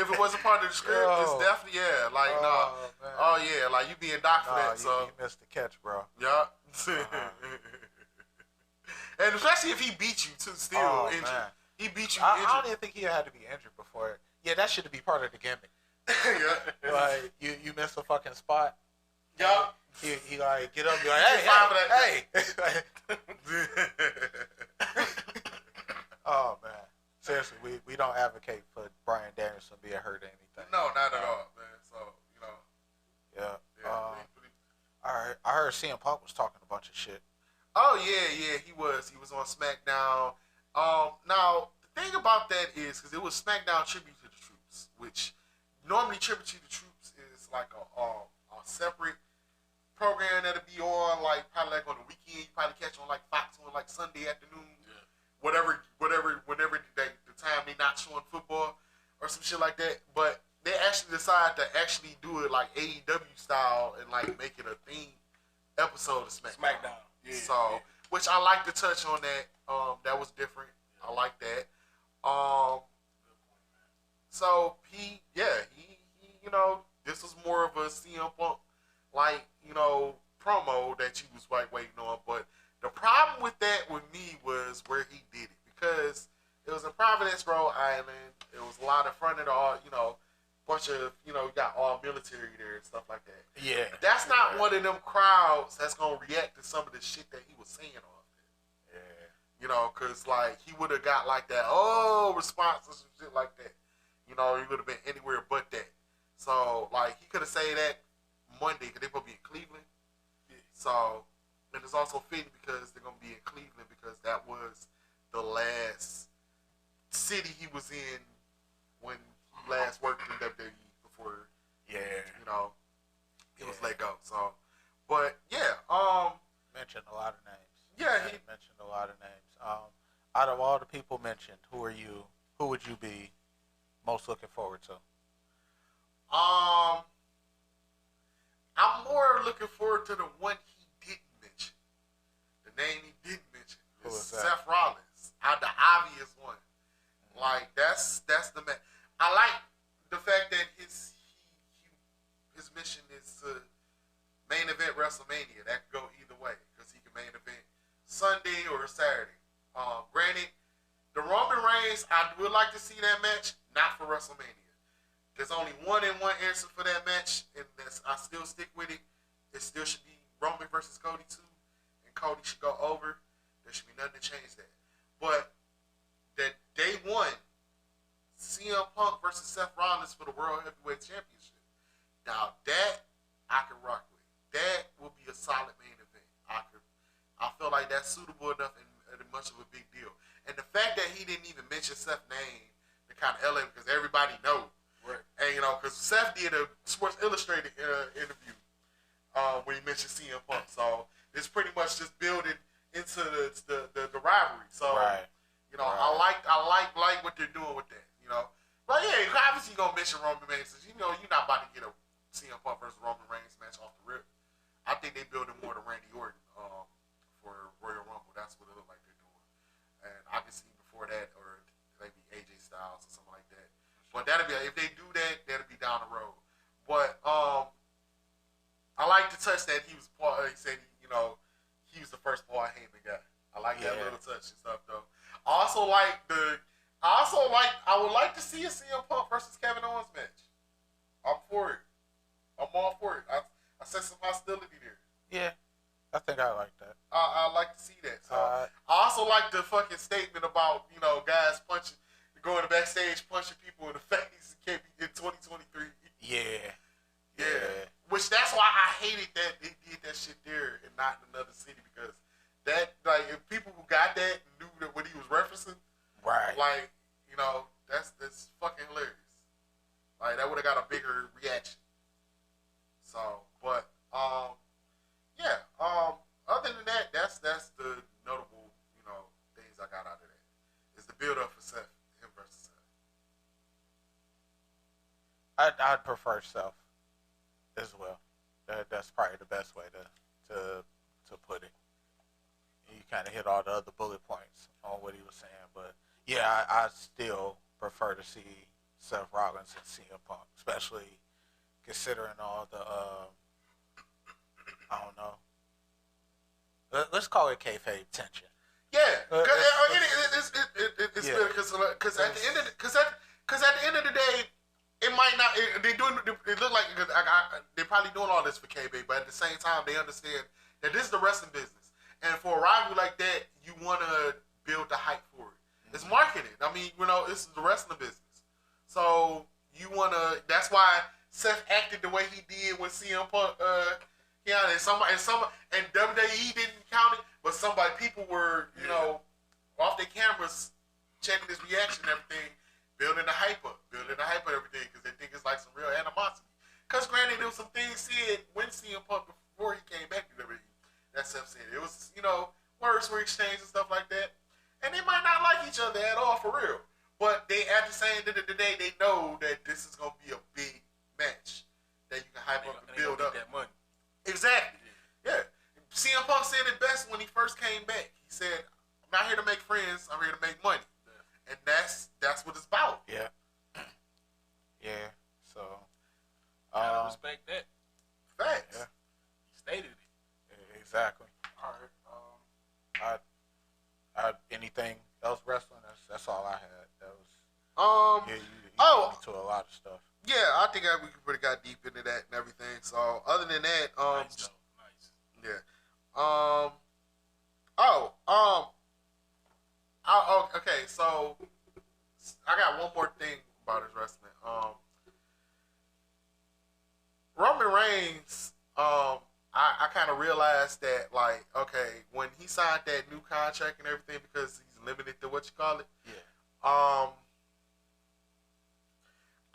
Speaker 3: if it wasn't part of the script, it's definitely like
Speaker 5: Man.
Speaker 3: Oh yeah, like you being docked for that.
Speaker 5: You missed the catch, bro.
Speaker 3: Yeah. And especially if he beat you too, still injured. Man. He beat you injured.
Speaker 5: I don't even think he had to be injured before. Yeah, that should be part of the gimmick.
Speaker 3: Yeah.
Speaker 5: Like you missed a fucking spot.
Speaker 3: Yeah.
Speaker 5: He like get up, be like, hey. Oh man. Seriously, we don't advocate for Bryan Danielson being hurt or anything.
Speaker 3: No, not at all, man. So,
Speaker 5: Yeah. I heard CM Punk was talking a bunch of shit.
Speaker 3: Oh yeah, he was. He was on SmackDown. Now the thing about that is because it was SmackDown Tribute to the Troops, which normally Tribute to the Troops is like a separate program that'll be on probably on the weekend. You probably catch on Fox on Sunday afternoon, whatever the time they not showing football or some shit like that. But they actually decided to actually do it like AEW style and make it a theme episode of SmackDown.
Speaker 4: Yeah,
Speaker 3: so, which I like to touch on that. That was different. I like that. So he this was more of a CM Punk promo that you was waiting on. But the problem with that with me was where he did it, because it was in Providence, Rhode Island. It was a lot in front of the bunch of you got all military there and stuff like that.
Speaker 5: Yeah,
Speaker 3: that's not one of them crowds that's gonna react to some of the shit that he was saying on there.
Speaker 5: Yeah,
Speaker 3: because he would have got that response or some shit like that. He would have been anywhere but that. So he could have said that Monday because they're gonna be in Cleveland. Yeah. So and it's also fitting because they're gonna be in Cleveland because that was the last city he was in when he last worked in WWE before. He was let go. So, but
Speaker 5: mentioned a lot of names.
Speaker 3: Yeah, he
Speaker 5: mentioned a lot of names. Out of all the people mentioned, who would you be most looking forward to?
Speaker 3: I'm more looking forward to the one he didn't mention. The name he didn't mention is Seth Rollins. The obvious one. That's the man. I like the fact that his mission is to main event WrestleMania. That could go either way because he can main event Sunday or Saturday. Granted, the Roman Reigns, I would like to see that match, not for WrestleMania. There's only one answer for that match, and I still stick with it. It still should be Roman versus Cody too, and Cody should go over. There should be nothing to change that. But that day one, CM Punk versus Seth Rollins for the World Heavyweight Championship. Now that I can rock with. That will be a solid main event. I feel like that's suitable enough and much of a big deal. And the fact that he didn't even mention Seth's name to kind of elevate because everybody knows.
Speaker 4: Right.
Speaker 3: And because Seth did a Sports Illustrated interview when he mentioned CM Punk, so it's pretty much just building into the rivalry. So
Speaker 5: right.
Speaker 3: I like what they're doing with that. But yeah, obviously you're gonna mention Roman Reigns. You're not about to get a CM Punk versus Roman Reigns match off the rip. I think they building more to Randy Orton for Royal Rumble. That's what it looked like they're doing, and I can see before that or maybe AJ Styles or something like that. But that'll be if they do that, that'll be down the road. But I like to touch that he was Paul. He said he was the first Paul Heyman guy. I like that little touch and stuff though. I would like to see a CM Punk versus Kevin Owens match. I'm for it. I'm all for it. I sense some hostility there.
Speaker 5: Yeah, I think I like that.
Speaker 3: I like to see that. So I also like the fucking statement about guys going to backstage punching people in the face in 2023.
Speaker 5: Yeah.
Speaker 3: Which that's why I hated that they did that shit there and not in another city because that if people who got that knew that what he was referencing,
Speaker 5: right?
Speaker 3: That's fucking hilarious. That would have got a bigger reaction. So, but other than that, that's the notable
Speaker 1: I'd prefer Seth as well. That's probably the best way to put it. You kind of hit all the other bullet points on what he was saying, but yeah, I still prefer to see Seth Rollins and CM Punk, especially considering all the I don't know. Let's call it kayfabe tension.
Speaker 3: Yeah, it's good because at the end of the day, it might not. It look like they're probably doing all this for KB, but at the same time, they understand that this is the wrestling business, and for a rivalry like that, you want to build the hype for it. It's marketing. I mean, this is the wrestling business, so you want to. That's why Seth acted the way he did when CM Punk. And WWE didn't count it, but people were, off their cameras checking his reaction and everything, building the hype up and everything, because they think it's like some real animosity. Because granted, there was some things said when CM Punk, before he came back to WWE, that Seth said. It was, words were exchanged and stuff like that. And they might not like each other at all, for real. But they, at the same end of the day, they know that this is going to be a big match that you can hype up and build up.
Speaker 4: That money.
Speaker 3: Exactly. Yeah. CM Punk said it best when he first came back. He said, "I'm not here to make friends. I'm here to make money," and that's what it's about.
Speaker 1: Yeah. Yeah. So,
Speaker 4: gotta respect that.
Speaker 3: Facts.
Speaker 1: Yeah.
Speaker 4: He stated it.
Speaker 1: Exactly. All right. I anything else wrestling? That's all I had. That was. Yeah. You beat me to a lot of stuff.
Speaker 3: Yeah, I think we pretty got deep into that and everything. So other than that,
Speaker 4: Nice.
Speaker 3: yeah. Okay. So I got one more thing about his wrestling. Roman Reigns. I kind of realized that, like, okay, when he signed that new contract and everything, because he's limited to what you call it.
Speaker 1: Yeah.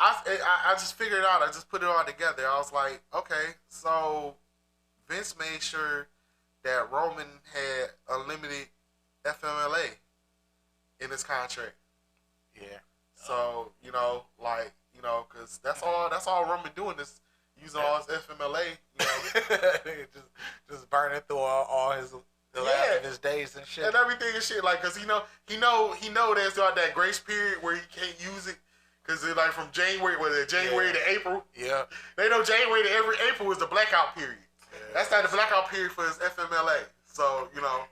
Speaker 3: I just figured it out. I just put it all together. I was like, okay, so Vince made sure that Roman had unlimited FMLA in his contract.
Speaker 1: Yeah.
Speaker 3: So, because that's all Roman doing is using all his FMLA.
Speaker 1: just burning through all his the last of his days and shit.
Speaker 3: And everything and shit. Like, because he know there's that grace period where he can't use it. Because it's like from January to April.
Speaker 1: Yeah.
Speaker 3: They know January to every April is the blackout period. Yeah. That's not the blackout period for his FMLA. So,
Speaker 1: All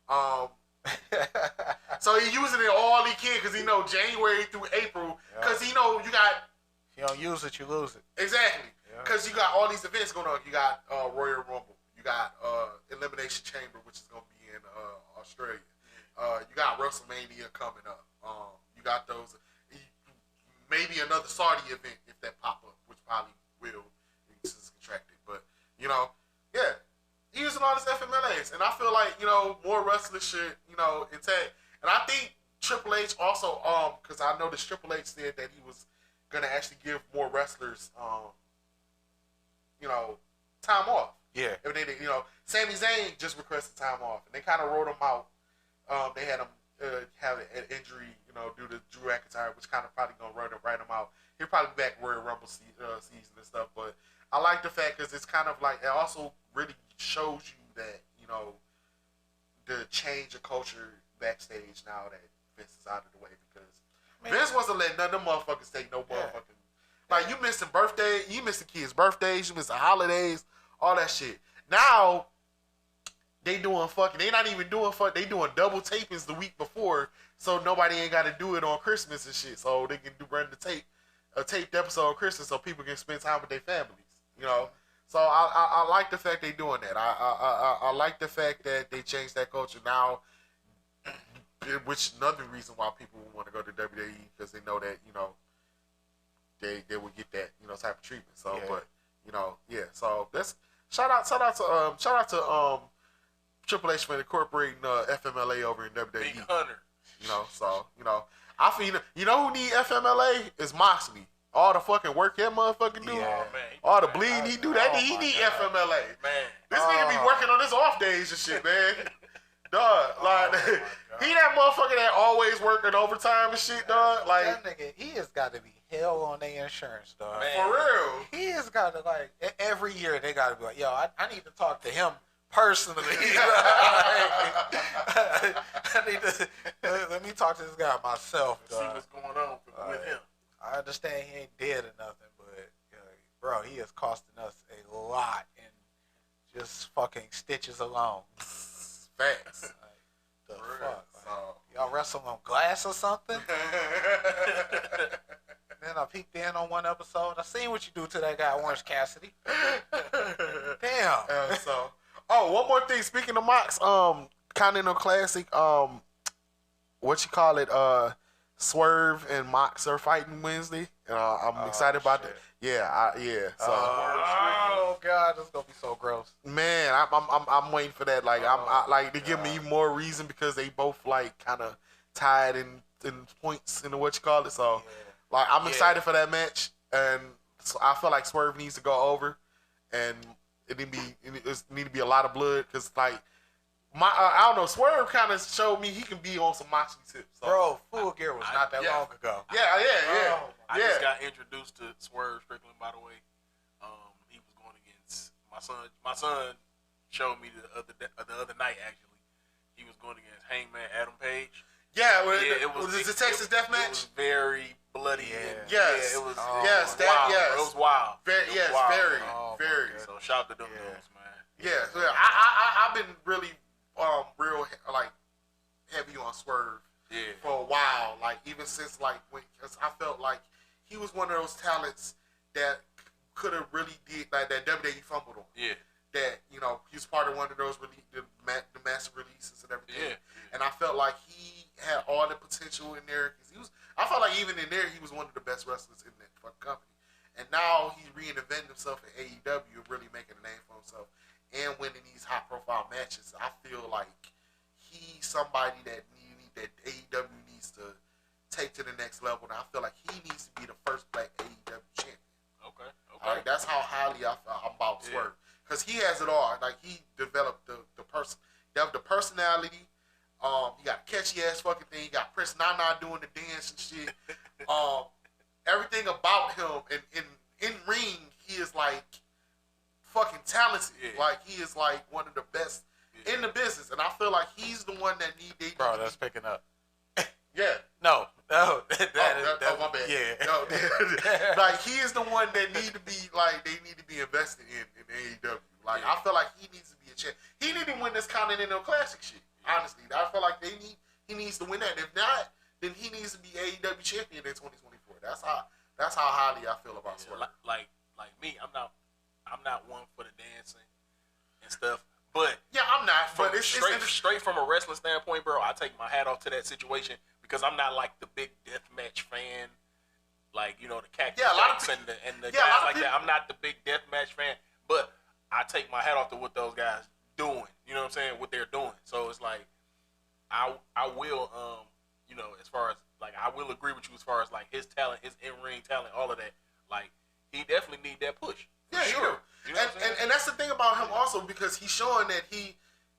Speaker 1: right.
Speaker 3: So he's using it all he can because he know January through April. Because he know you got...
Speaker 1: If you don't use it, you lose it.
Speaker 3: Exactly. Because you got all these events going on. You got Royal Rumble. You got Elimination Chamber, which is going to be in Australia. You got WrestleMania coming up. You got those... Maybe another Saudi event if that pop up, which probably will. It's contracted, but using all this FMLAs, and I feel like more wrestlers should intact. And I think Triple H also because I know that Triple H said that he was gonna actually give more wrestlers time off.
Speaker 1: Yeah.
Speaker 3: If they Sami Zayn just requested time off, and they kind of wrote him out. They had him have an injury, due to Drew McIntyre, which kind of probably gonna write him out. He'll probably be back Royal Rumble season and stuff. But I like the fact because it's kind of like it also really shows you that the change of culture backstage now that Vince is out of the way, because Vince wasn't letting none of them motherfuckers take no motherfucking like you missing birthday, you missing kids' birthdays, you missing holidays, all that shit. Now they doing fucking. They not even doing fuck. They doing double tapings the week before, so nobody ain't got to do it on Christmas and shit. So they can run a taped episode on Christmas, so people can spend time with their families. So I like the fact they doing that. I like the fact that they changed that culture now, which another reason why people want to go to WWE, because they know that they will get that type of treatment. So So that's shout out to Triple H for incorporating FMLA over in WWE.
Speaker 4: Big Hunter.
Speaker 3: I feel who need FMLA is Moxley. All the fucking work that motherfucker do, all the bleeding he do, he need FMLA.
Speaker 4: Man,
Speaker 3: this nigga be working on his off days and shit, man. Dog, he that motherfucker that always working overtime and shit, dog. Like
Speaker 1: that nigga, he has got to be
Speaker 5: hell on their insurance, dog.
Speaker 4: Man.
Speaker 3: For real.
Speaker 5: He has got to, like, every year they got to be like, yo, I need to talk to him personally. I need to, let me talk to this guy myself,
Speaker 4: See
Speaker 5: dog.
Speaker 4: what's going on with him.
Speaker 5: I understand he ain't dead or nothing, but, bro, he is costing us a lot in just fucking stitches alone.
Speaker 3: Facts.
Speaker 5: Like, the
Speaker 3: For real.
Speaker 5: fuck? Like,
Speaker 3: So-
Speaker 5: y'all wrestle on glass or something? Then I peeked in on one episode. I seen what you do to that guy, Orange Cassidy. Damn.
Speaker 3: One more thing. Speaking of Mox, Continental Classic, what you call it? Swerve and Mox are fighting Wednesday. I'm excited about
Speaker 5: shit.
Speaker 3: that. Yeah. So
Speaker 5: Oh God, this is gonna be so gross.
Speaker 3: man, I'm waiting for that. Like I like to give me even more reason because they both like kind of tied in points in the what you call it. So like I'm excited for that match, and so I feel like Swerve needs to go over, and it need to be a lot of blood because like I don't know, Swerve kind of showed me he can be on some Moxley tips. So.
Speaker 5: Bro, Full Gear was not that
Speaker 3: yeah.
Speaker 5: long ago.
Speaker 3: Yeah.
Speaker 4: I just got introduced to Swerve Strickland, by the way. He was going against my son. My son showed me the other night. Actually, he was going against Hangman Adam Page.
Speaker 3: Yeah,
Speaker 4: It
Speaker 3: was it the Texas Death Match?
Speaker 4: It was very bloody.
Speaker 5: Yeah.
Speaker 4: And,
Speaker 3: Yes.
Speaker 4: it was.
Speaker 3: Yes,
Speaker 4: it was wild. It was wild.
Speaker 3: Very,
Speaker 4: It was
Speaker 3: yes,
Speaker 4: wild.
Speaker 3: very,
Speaker 5: Oh, my
Speaker 3: very.
Speaker 5: God.
Speaker 4: So shout out to them
Speaker 5: Yeah.
Speaker 4: dudes, man.
Speaker 3: Yeah, I've been really real like heavy on Swerve
Speaker 4: Yeah.
Speaker 3: for a while. Like even since like because I felt like he was one of those talents that could have really did like that WWE fumbled on.
Speaker 4: Yeah.
Speaker 3: That he was part of one of those the massive releases and everything.
Speaker 4: Yeah.
Speaker 3: And I felt like he had all the potential in there because I felt like even in there he was one of the best wrestlers in that fucking company. And now he's reinventing himself in AEW and really making a name for himself and winning these high profile matches. I feel like he's somebody that AEW needs to take to the next level. And I feel like he needs to be the first black AEW champion.
Speaker 4: Okay.
Speaker 3: Like that's how highly I'm about Swerve. Because he has it all. Like he developed the personality. He got a catchy ass fucking thing. He got Prince Nana doing the dance and shit. Everything about him in ring, he is like fucking talented.
Speaker 4: Yeah.
Speaker 3: Like he is like one of the best in the business, and I feel like he's the one that
Speaker 5: Bro, that's picking up.
Speaker 3: yeah.
Speaker 5: No, my bad.
Speaker 3: No, like he is the one that need to be like they need to be invested in AEW. Like I feel like he needs to be a champ. He need to win this Continental Classic shit. Honestly, I feel like he needs to win that. If not, then he needs to be AEW champion in 2024. That's how highly I feel about Swerve.
Speaker 4: Like me, I'm not one for the dancing and stuff. But
Speaker 3: Yeah, I'm not. But it's
Speaker 4: straight from a wrestling standpoint, bro. I take my hat off to that situation because I'm not like the big deathmatch fan, like the Cactus
Speaker 3: Yeah, a lot of
Speaker 4: Jacks and the
Speaker 3: yeah, a lot
Speaker 4: guys
Speaker 3: of
Speaker 4: like that. I'm not the big deathmatch fan, but I take my hat off to what those guys doing. You know what I'm saying? What they're doing. So it's like I will as far as like I will agree with you as far as like his talent, his in-ring talent, all of that. Like he definitely need that push.
Speaker 3: Yeah,
Speaker 4: sure.
Speaker 3: he do. And that's the thing about him also because he's showing that he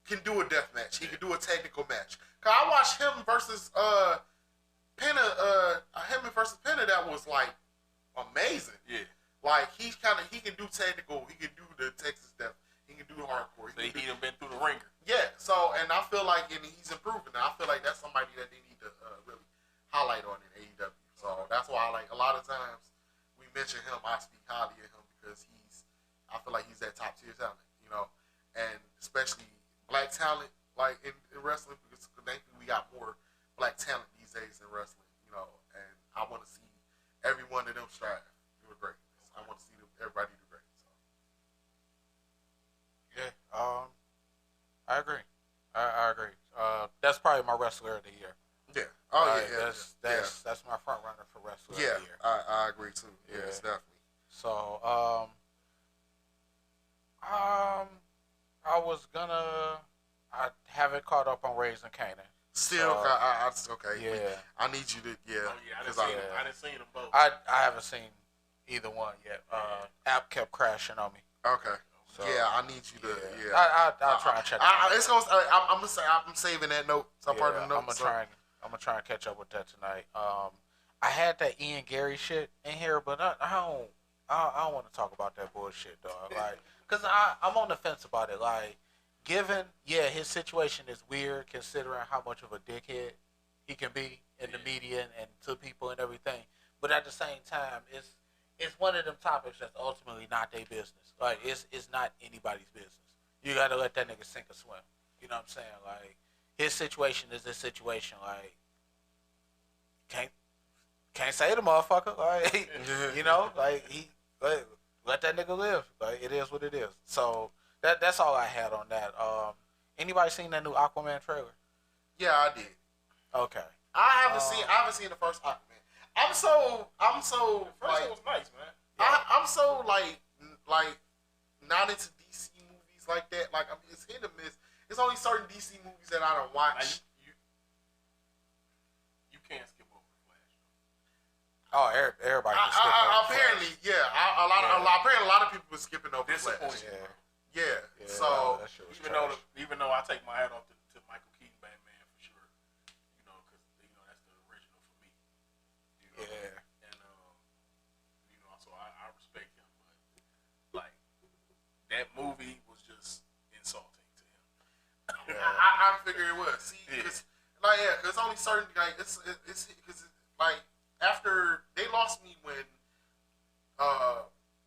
Speaker 3: can do a death match. He can do a technical match. Cause I watched him versus versus Penna. That was like amazing.
Speaker 4: Yeah.
Speaker 3: Like he can do technical. He can do the Texas death. He can do the hardcore.
Speaker 4: He done been through the ringer.
Speaker 3: Yeah. So and I feel like he's improving. And I feel like that's somebody that they need to really highlight on in AEW. So that's why like a lot of times we mention him. I speak highly of him because I feel like he's that top tier talent, and especially black talent, like in wrestling, because thankfully we got more black talent these days in wrestling, and I want to see every one of them strive do great. I want to see everybody do great. So.
Speaker 5: Yeah, I agree. I agree. That's probably my wrestler of the year.
Speaker 3: Yeah. Oh yeah.
Speaker 5: That's my front runner for wrestler of the year.
Speaker 3: I agree too.
Speaker 5: Yeah.
Speaker 3: Yes, definitely.
Speaker 5: So, I haven't caught up on Raising Canaan.
Speaker 3: Still, okay.
Speaker 5: Yeah.
Speaker 3: I need you to,
Speaker 4: Oh, yeah, I didn't see them both.
Speaker 5: I haven't seen either one yet. App kept crashing on me.
Speaker 3: Okay.
Speaker 5: So,
Speaker 3: yeah, I need you to. Yeah.
Speaker 5: I'll try and check.
Speaker 3: I'm saving that note. So I'm part of the note.
Speaker 5: I'm gonna try and catch up with that tonight. I had that Ian Gary shit in here, but I don't want to talk about that bullshit, dog. Like, cause I'm on the fence about it. Like, given, yeah, his situation is weird considering how much of a dickhead he can be in the media and to people and everything. But at the same time, it's one of them topics that's ultimately not their business. Like, it's not anybody's business. You gotta let that nigga sink or swim. You know what I'm saying? Like, his situation is his situation. Like, can't say the motherfucker. Like, you know, like let that nigga live. Like, it is what it is. So that's all I had on that. Anybody seen that new Aquaman trailer?
Speaker 3: Yeah, I did.
Speaker 5: Okay.
Speaker 3: I haven't seen the first Aquaman. I'm so
Speaker 4: The first
Speaker 3: like,
Speaker 4: one was nice, man.
Speaker 3: I'm so like not into DC movies like that. Like, I mean, it's hit or miss. It's only certain DC movies that I don't watch.
Speaker 4: Like, you can't skip over the Flash.
Speaker 5: Oh, everybody can skip over
Speaker 3: apparently,
Speaker 5: Flash.
Speaker 3: yeah. Apparently, a lot of people were skipping over Flash.
Speaker 4: Disappointing.
Speaker 3: Yeah.
Speaker 5: Yeah,
Speaker 3: So
Speaker 5: that shit was
Speaker 4: Even though I take my hat off to Michael Keaton Batman for sure, because that's the original for me.
Speaker 5: Yeah.
Speaker 4: And so I respect him, but like that movie was just insulting to him.
Speaker 3: I figure it was. See, because cause only certain it's because like after they lost me when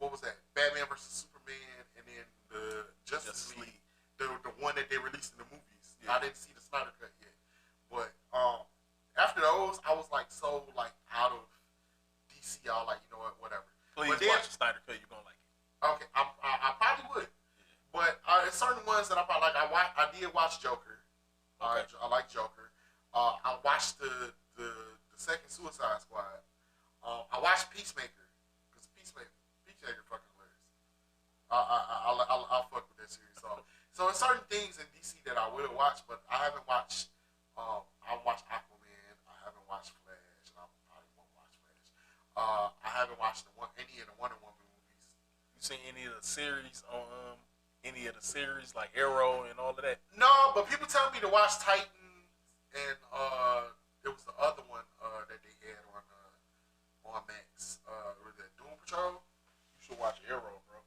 Speaker 3: what was that, Batman versus Superman, and then the Justice League, the one that they released in the movies.
Speaker 4: Yeah.
Speaker 3: I didn't see the Snyder cut yet, but after those I was like so like out of DC. I was like, you know what, whatever.
Speaker 4: Please watch the Snyder cut. You're gonna like it.
Speaker 3: Okay, I probably would. But there's certain ones that I probably like. I did watch Joker.
Speaker 4: Okay.
Speaker 3: I like Joker. I watched the second Suicide Squad. I watched Peacemaker because Peacemaker fucking hilarious. I fuck with that series. So there's certain things in DC that I will watch, but I haven't watched. I watched Aquaman. I haven't watched Flash, and I probably won't watch Flash. I haven't watched any of the Wonder Woman movies.
Speaker 4: You seen any of the series on any of the series like Arrow and all of that?
Speaker 3: No, but people tell me to watch Titan, and there was the other one that they had on Max. Was that Doom Patrol?
Speaker 4: You should watch Arrow, bro.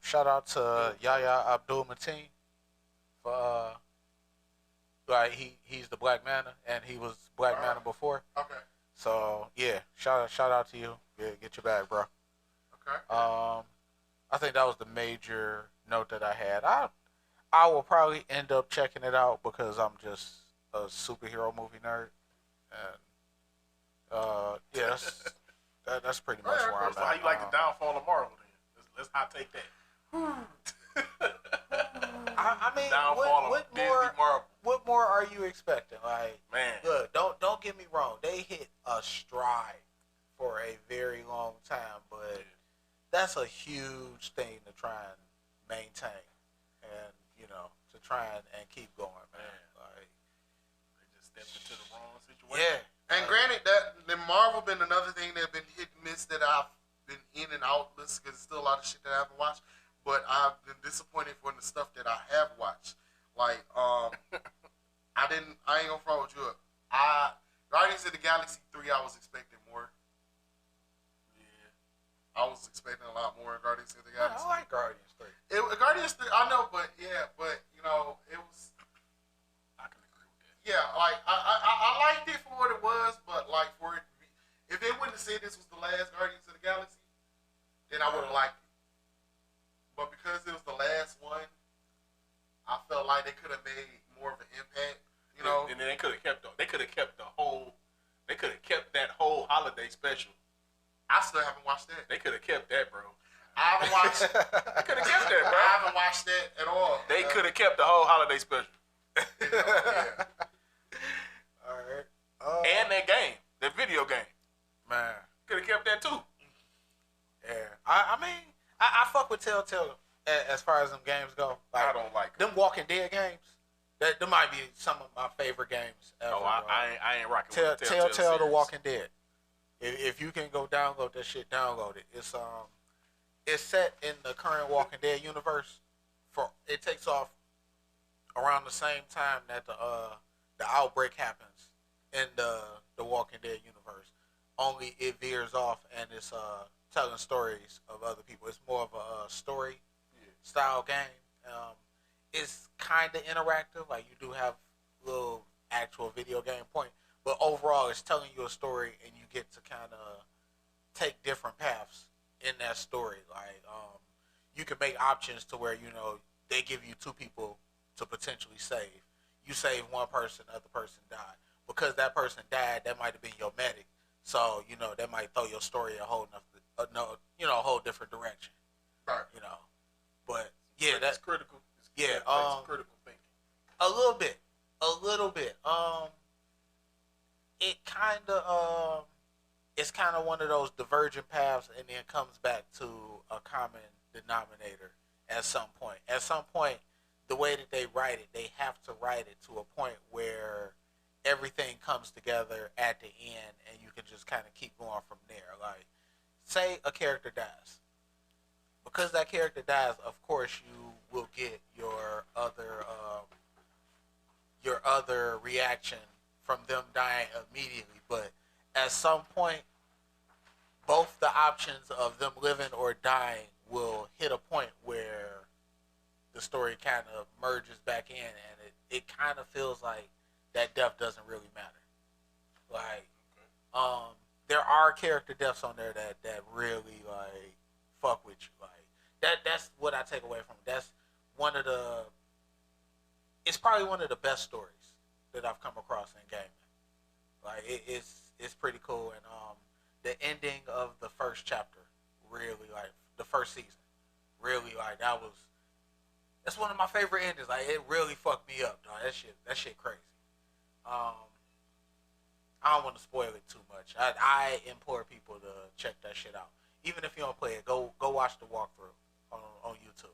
Speaker 5: Shout out to Yahya Abdul Mateen for like he's the Black Manta and he was Black Manta before.
Speaker 3: Okay.
Speaker 5: So yeah, shout out to you. Yeah, get your bag, bro.
Speaker 3: Okay.
Speaker 5: I think that was the major note that I had. I will probably end up checking it out because I'm just a superhero movie nerd, and yeah, that's pretty much where I'm
Speaker 4: So
Speaker 5: at.
Speaker 4: how you like the downfall of Marvel then? Let's hot take that.
Speaker 5: I mean,
Speaker 4: Downfall
Speaker 5: what
Speaker 4: of Disney
Speaker 5: more?
Speaker 4: Marvel.
Speaker 5: What more are you expecting? Like,
Speaker 4: Man.
Speaker 5: look, don't get me wrong. They hit a stride for a very long time, but that's a huge thing to try and maintain, and to try and keep going, man. Like,
Speaker 4: They just stepped into the wrong situation.
Speaker 5: yeah.
Speaker 3: And granted, that the Marvel been another thing that been hit and miss that I've been in and out because there's still a lot of shit that I haven't watched. But I've been disappointed for the stuff that I have watched. Like, I ain't gonna front with you up. Guardians of the Galaxy 3, I was expecting more.
Speaker 4: Yeah.
Speaker 3: I was expecting a lot more in Guardians of the
Speaker 5: I
Speaker 3: Galaxy.
Speaker 5: like Guardians 3.
Speaker 3: Guardians 3, I know, but it was.
Speaker 4: I can agree with that.
Speaker 3: Yeah, like I liked it for what it was, but like for it, if they wouldn't have said this was the last Guardians of the Galaxy, then I would have liked it. But because it was the last one, I felt like they could have made more of an impact.
Speaker 4: And then they could have kept that whole holiday special.
Speaker 3: I still haven't watched that.
Speaker 4: They could have kept that, bro.
Speaker 3: I haven't watched.
Speaker 4: They could have kept that, bro.
Speaker 3: I haven't watched that at all.
Speaker 4: They could have kept the whole holiday special.
Speaker 3: Yeah.
Speaker 5: All right.
Speaker 4: And that game, that video game.
Speaker 5: Man.
Speaker 4: Could have kept that too.
Speaker 5: Yeah. I mean, I fuck with Telltale as far as them games go. Like,
Speaker 4: I don't like
Speaker 5: them Walking Dead games. Them might be some of my favorite games ever.
Speaker 4: Oh, I ain't rocking with the
Speaker 5: Telltale The
Speaker 4: series.
Speaker 5: Walking Dead. If you can go download that shit, download it. It's set in the current Walking Dead universe. It takes off around the same time that the outbreak happens in the Walking Dead universe. Only it veers off and it's telling stories of other people. It's more of a story style game. It's kind of interactive. Like you do have little actual video game point, but overall it's telling you a story and you get to kind of take different paths in that story. Like you can make options to where they give you two people to potentially save. You save one person, the other person died. Because that person died, that might have been your medic. So that might throw your story a whole different direction.
Speaker 3: Right.
Speaker 5: But yeah,
Speaker 4: that's critical.
Speaker 5: Yeah,
Speaker 4: critical thinking.
Speaker 5: a little bit. It's kind of one of those divergent paths, and then comes back to a common denominator at some point. At some point, the way that they write it, they have to write it to a point where everything comes together at the end, and you can just kind of keep going from there. Like, say a character dies. Because that character dies, of course, you will get your other reaction from them dying immediately. But at some point, both the options of them living or dying will hit a point where the story kind of merges back in, and it kind of feels like that death doesn't really matter. Like, there are character deaths on there that really like fuck with you. Like that's what I take away from it. That's it's probably one of the best stories that I've come across in gaming. Like it's pretty cool, and the ending of the first chapter really, like the first season, really, like that's one of my favorite endings. Like it really fucked me up, dog. That shit crazy. I don't want to spoil it too much. I implore people to check that shit out. Even if you don't play it, go watch the walkthrough on YouTube.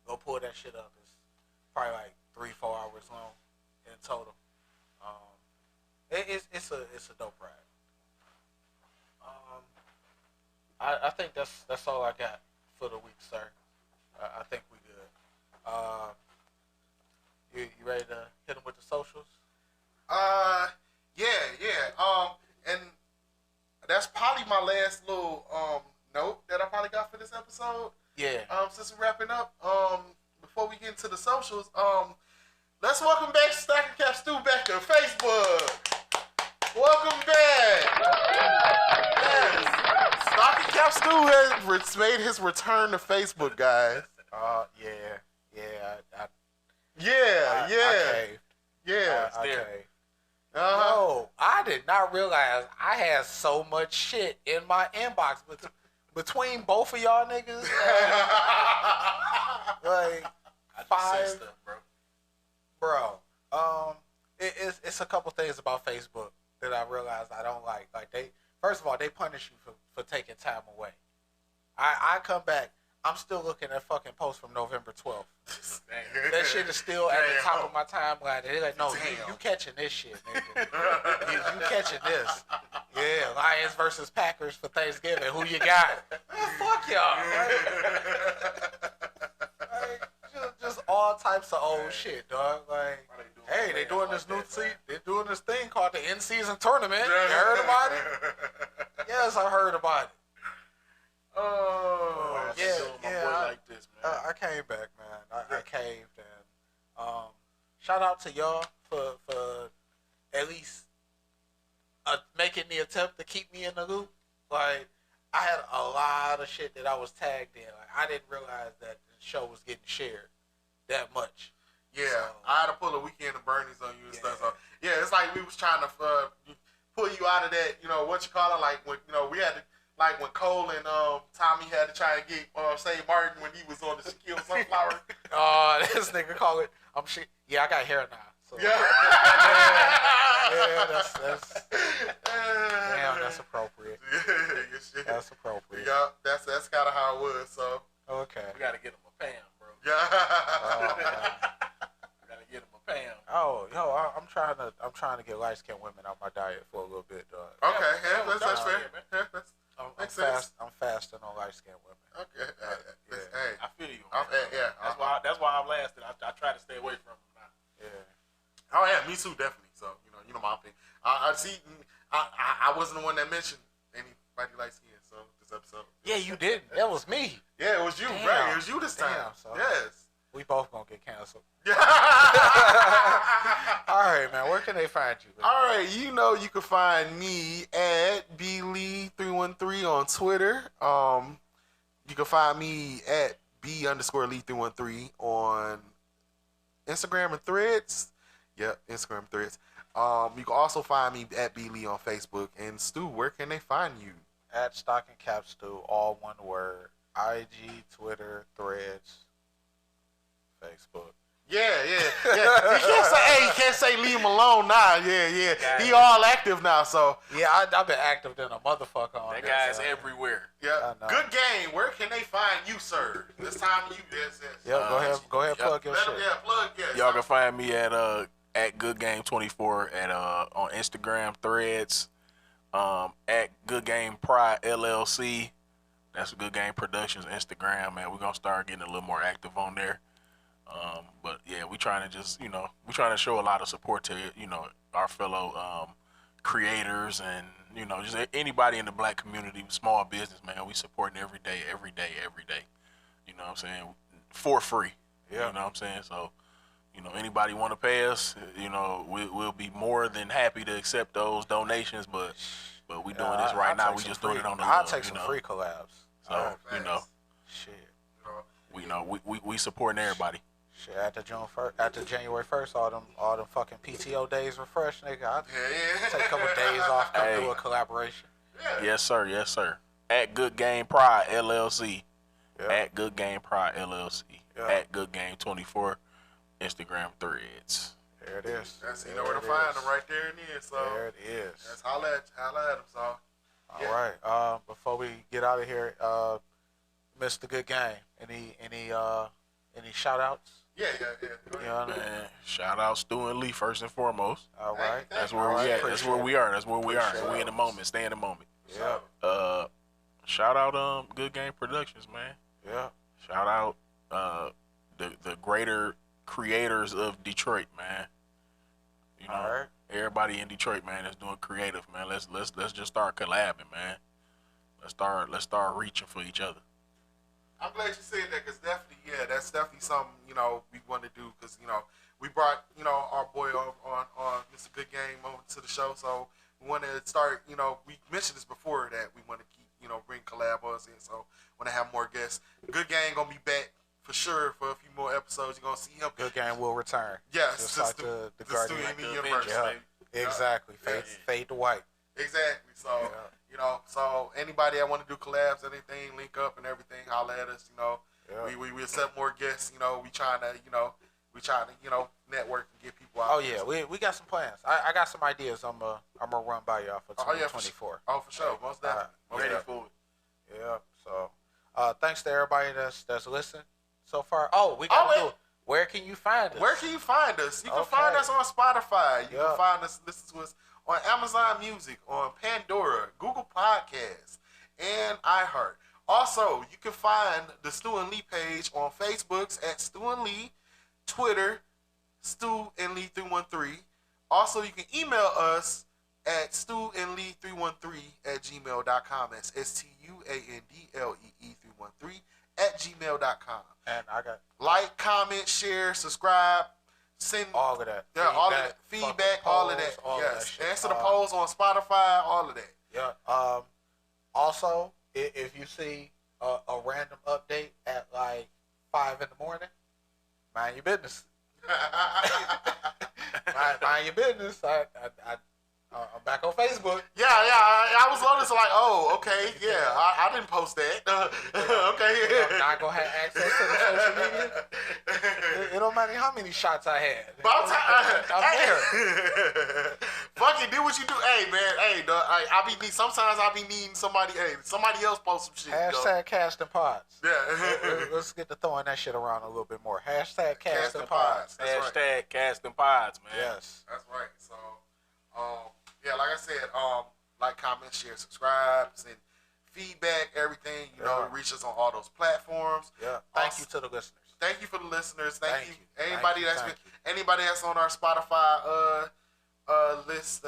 Speaker 5: Go pull that shit up. It's probably like 3-4 hours long in total. It's a dope ride. I think that's all I got for the week, sir. I think we good. You ready to hit them with the socials?
Speaker 3: Yeah. And that's probably my last little note that I probably got for this episode.
Speaker 5: Yeah.
Speaker 3: Since we're wrapping up, before we get into the socials, let's welcome back Stocking Cap Stu back to Facebook. Welcome back. Yes. Stocking Cap Stu has made his return to Facebook, guys.
Speaker 5: I caved.
Speaker 3: Yeah.
Speaker 5: I caved.
Speaker 3: Uh-huh.
Speaker 5: No, I did not realize I had so much shit in my inbox between both of y'all niggas. Like
Speaker 4: I just say
Speaker 5: 5,
Speaker 4: stuff,
Speaker 5: bro. It's a couple things about Facebook that I realized I don't like. Like first of all, they punish you for taking time away. I come back. I'm still looking at fucking posts from November 12th. That shit is still at the top of my timeline. They're like, no, you catching this shit, nigga. you catching this. Yeah, Lions versus Packers for Thanksgiving. Who you got? Fuck y'all. Just all types of old shit, dog. Like, hey, they doing this they're doing this thing called the in-season tournament. You heard about it? Yes, I heard about it.
Speaker 3: Oh,
Speaker 5: Yeah,
Speaker 4: my boy like this, man.
Speaker 5: I came back, man. I caved, and shout out to y'all for at least making the attempt to keep me in the loop. Like, I had a lot of shit that I was tagged in. Like, I didn't realize that the show was getting shared that much.
Speaker 3: yeah.
Speaker 5: So,
Speaker 3: I had to pull a weekend of Bernie's on you and
Speaker 5: Yeah.
Speaker 3: stuff. So, yeah, it's like we was trying to pull you out of that, what you call it, like when, we had to, like when Cole and Tommy had to try and get St. Martin when he was on the Shaquille Sunflower.
Speaker 5: this nigga call it. I'm shit. Yeah, I got hair now. So.
Speaker 3: Yeah.
Speaker 5: Yeah, that's damn, that's appropriate.
Speaker 3: Yeah,
Speaker 5: That's appropriate.
Speaker 3: yeah, that's kind of how it was. So,
Speaker 5: Okay.
Speaker 4: We gotta get him a Pam, bro.
Speaker 3: yeah.
Speaker 4: We gotta get him a Pam.
Speaker 5: Oh, yo, I'm trying to get light skinned women out my diet for a little bit, dog.
Speaker 3: Okay,
Speaker 4: Yeah,
Speaker 3: that's
Speaker 4: yeah,
Speaker 3: fair.
Speaker 4: man.
Speaker 3: Yeah, that's,
Speaker 5: I'm
Speaker 3: Makes sense.
Speaker 5: fasting on light skinned women.
Speaker 3: okay.
Speaker 5: Yeah.
Speaker 3: Hey,
Speaker 4: I feel you.
Speaker 3: I'm-
Speaker 4: Man.
Speaker 3: yeah.
Speaker 4: That's why I've lasted. I try to stay away from him now.
Speaker 5: Yeah.
Speaker 3: Oh yeah, me too, definitely. So you know my opinion. I see. I wasn't the one that mentioned anybody light skin. So this episode.
Speaker 5: Yeah, you didn't. That was me.
Speaker 3: Yeah, it was you,
Speaker 5: Damn.
Speaker 3: right? It was you this time.
Speaker 5: Damn, son.
Speaker 3: Yes.
Speaker 5: We both gonna get canceled.
Speaker 3: Yeah.
Speaker 5: All right, man. Where can they find you? Man?
Speaker 3: All right, you know you can find me at blee313 on Twitter. You can find me at b_lee313 on Instagram and Threads. Yep, Instagram Threads. You can also find me at blee on Facebook. And Stu, where can they find you?
Speaker 5: At Stocking Cap Stu, all one word. IG, Twitter, Threads, Facebook.
Speaker 3: Yeah. He can't say leave him alone now. Yeah. He all active now, so
Speaker 5: Yeah, I've been active than a motherfucker on
Speaker 4: That
Speaker 5: this,
Speaker 4: guy's everywhere.
Speaker 3: yeah.
Speaker 5: I know.
Speaker 3: Good game. Where can they find you, sir? This time you yes.
Speaker 5: Yeah, go ahead, plug your
Speaker 3: Let
Speaker 5: shit.
Speaker 3: him, plug, yes.
Speaker 4: Y'all can find me at Good Game 24 on Instagram, Threads, at Good Game Pride LLC. That's Good Game Productions Instagram, man. We're gonna start getting a little more active on there. But yeah, we trying to show a lot of support to our fellow creators and just anybody in the black community, small business, man. We supporting every day. You know what I'm saying? For free.
Speaker 5: Yeah.
Speaker 4: You know what I'm saying? So, anybody want to pay us, we'll be more than happy to accept those donations. But we doing this right now. We just doing it on the
Speaker 5: I'll
Speaker 4: low,
Speaker 5: take some free collabs.
Speaker 4: So
Speaker 5: Shit.
Speaker 4: we supporting everybody.
Speaker 5: Shit, after January 1st, all them fucking PTO days refresh, nigga. I'll take a couple days off, come do a collaboration.
Speaker 4: Yes, sir. At Good Game Pride LLC.
Speaker 5: Yeah.
Speaker 4: At Good Game Pride LLC.
Speaker 5: Yeah.
Speaker 4: At Good Game 24. Instagram Threads.
Speaker 5: There it is.
Speaker 3: That's you know where to find them right there and then. So
Speaker 5: There it is.
Speaker 3: that's holla at them. So
Speaker 5: All right. Before we get out of here, Mr. Good Game, any shout outs?
Speaker 3: yeah. Go
Speaker 5: You
Speaker 3: ahead.
Speaker 5: know what I mean?
Speaker 4: Man, shout out Stu and Lee first and foremost.
Speaker 5: All right.
Speaker 4: That's where
Speaker 5: All
Speaker 4: we
Speaker 5: right,
Speaker 4: at. That's where we are.
Speaker 5: Appreciate
Speaker 4: We
Speaker 5: it.
Speaker 4: in the moment. Stay in the moment.
Speaker 5: Yeah.
Speaker 4: Shout out Good Game Productions, man.
Speaker 5: Yeah.
Speaker 4: Shout out the greater creators of Detroit, man.
Speaker 5: All right.
Speaker 4: Everybody in Detroit, man, that's doing creative, man. Let's just start collabing, man. Let's start reaching for each other.
Speaker 3: I'm glad you said that because that's definitely something we want to do because we brought our boy on Mr. Good Game over to the show, so we want to start. We mentioned this before that we want to keep bring collabs in, so want to have more guests. Good Game gonna be back for sure for a few more episodes. You're gonna see him.
Speaker 5: Good Game will return.
Speaker 3: Yes,
Speaker 5: Just like the Guardian.
Speaker 3: Stu Lee
Speaker 4: Like the
Speaker 3: universe,
Speaker 4: Avengers,
Speaker 3: baby.
Speaker 5: Exactly.
Speaker 3: Yeah.
Speaker 5: Fade to white.
Speaker 3: Exactly. So so anybody that want to do collabs, anything, link up and everything, holla at us.
Speaker 5: Yeah.
Speaker 3: We accept more guests. We trying to network and get people out.
Speaker 5: Oh yeah, we got some plans. I got some ideas. I'm gonna run by y'all for
Speaker 3: Oh, yeah,
Speaker 5: 2024.
Speaker 3: Oh, for sure, most definitely. Most
Speaker 4: Ready
Speaker 3: definitely.
Speaker 4: for it.
Speaker 5: Yeah. So, thanks to everybody that's listening so far. Oh, we gotta do it. Where can you find us?
Speaker 3: Where can you find us? You can
Speaker 5: Okay.
Speaker 3: find us on Spotify. You
Speaker 5: Yeah.
Speaker 3: can find us, listen to us on Amazon Music, on Pandora, Google Podcasts, and iHeart. Also, you can find the Stu and Lee page on Facebook's at Stu and Lee, Twitter, Stu and Lee 313. Also, you can email us at stuandlee313@gmail.com. That's STUANDLEE313@gmail.com.
Speaker 5: And I got
Speaker 3: Like, comment, share, subscribe, send
Speaker 5: all of that.
Speaker 3: yeah, all of that feedback, all of that.
Speaker 5: all of
Speaker 3: Yes,
Speaker 5: that shit.
Speaker 3: answer the polls on Spotify, all of that.
Speaker 5: Yeah. Also, if you see a random update at like 5 in the morning, mind your business. mind your business. I'm back on Facebook.
Speaker 3: Yeah, I was on this like, oh, okay, yeah, I didn't post that. Okay.
Speaker 5: I'm not gonna have access to the social media. It don't matter how many shots I had.
Speaker 3: But
Speaker 5: I'm there.
Speaker 3: Fuck it, do what you do. Hey, man, hey, dog, sometimes I be needing somebody else post some shit.
Speaker 5: Hashtag casting pods.
Speaker 3: Yeah.
Speaker 5: Let's get to throwing that shit around a little bit more. Hashtag casting
Speaker 3: Casting
Speaker 5: pods.
Speaker 3: pods. That's right.
Speaker 4: Hashtag casting pods, man.
Speaker 5: Yes.
Speaker 3: That's right. So, yeah, like I said, like, comment, share, subscribe, send feedback, everything.
Speaker 5: Yeah.
Speaker 3: Reach us on all those platforms.
Speaker 5: Yeah. Thank you to the listeners.
Speaker 3: Thank you for the listeners. Thank you.
Speaker 5: Thank
Speaker 3: Anybody
Speaker 5: you,
Speaker 3: that's
Speaker 5: thank
Speaker 3: anybody that's on our Spotify list.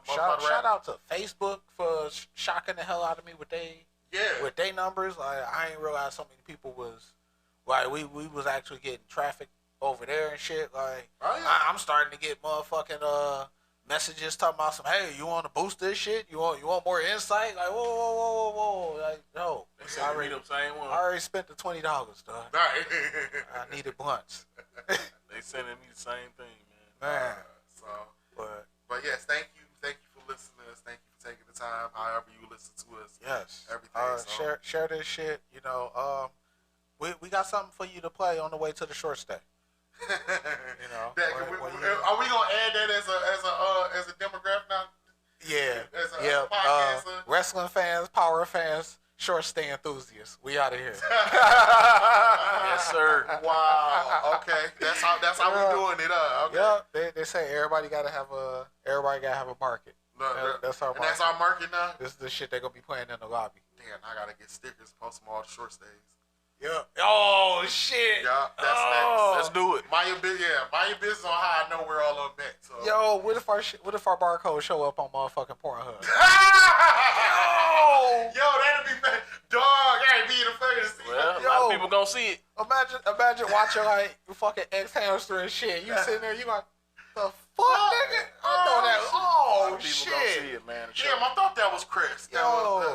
Speaker 5: Shout out to Facebook for shocking the hell out of me with
Speaker 3: with
Speaker 5: they numbers. Like I ain't realized so many people was like we was actually getting traffic over there and shit. Like I'm starting to get motherfucking messages talking about some, hey, you want to boost this shit? You want more insight? Like whoa. Like no.
Speaker 4: I
Speaker 5: already spent the $20, dog. I needed blunts.
Speaker 4: They sending me the same thing, man.
Speaker 3: But yes, thank you for listening to us. Thank you for taking the time, however you listen to us.
Speaker 5: Yes,
Speaker 3: everything.
Speaker 5: Share this shit. You know, we got something for you to play on the way to the short stay. You know,
Speaker 3: are we gonna add that as a demographic now?
Speaker 5: Yeah, wrestling fans, power fans, short stay enthusiasts. We out of here.
Speaker 4: Yes, sir.
Speaker 3: Wow. Okay, that's how we doing it. Okay.
Speaker 5: Yeah, they say everybody gotta have a market. That's our market.
Speaker 3: That's our market now.
Speaker 5: This is the shit they gonna be playing in the lobby.
Speaker 3: Damn, I gotta get stickers, post them all the short stays.
Speaker 5: Yeah. Oh shit.
Speaker 3: Yeah, that's next.
Speaker 4: Let's do it.
Speaker 3: Mind your business on how I know where all of them at. So.
Speaker 5: Yo, what if our barcode show up on motherfucking Pornhub?
Speaker 3: Yo, that'd be bad. Dog, I ain't be the first.
Speaker 4: Well, a lot of people gonna see it.
Speaker 5: Imagine watching like fucking X-Hamster and shit. You sitting there, you like, the fuck, nigga? I know that. Oh shit.
Speaker 4: People gonna see it, man.
Speaker 3: Damn, I thought that was Chris. I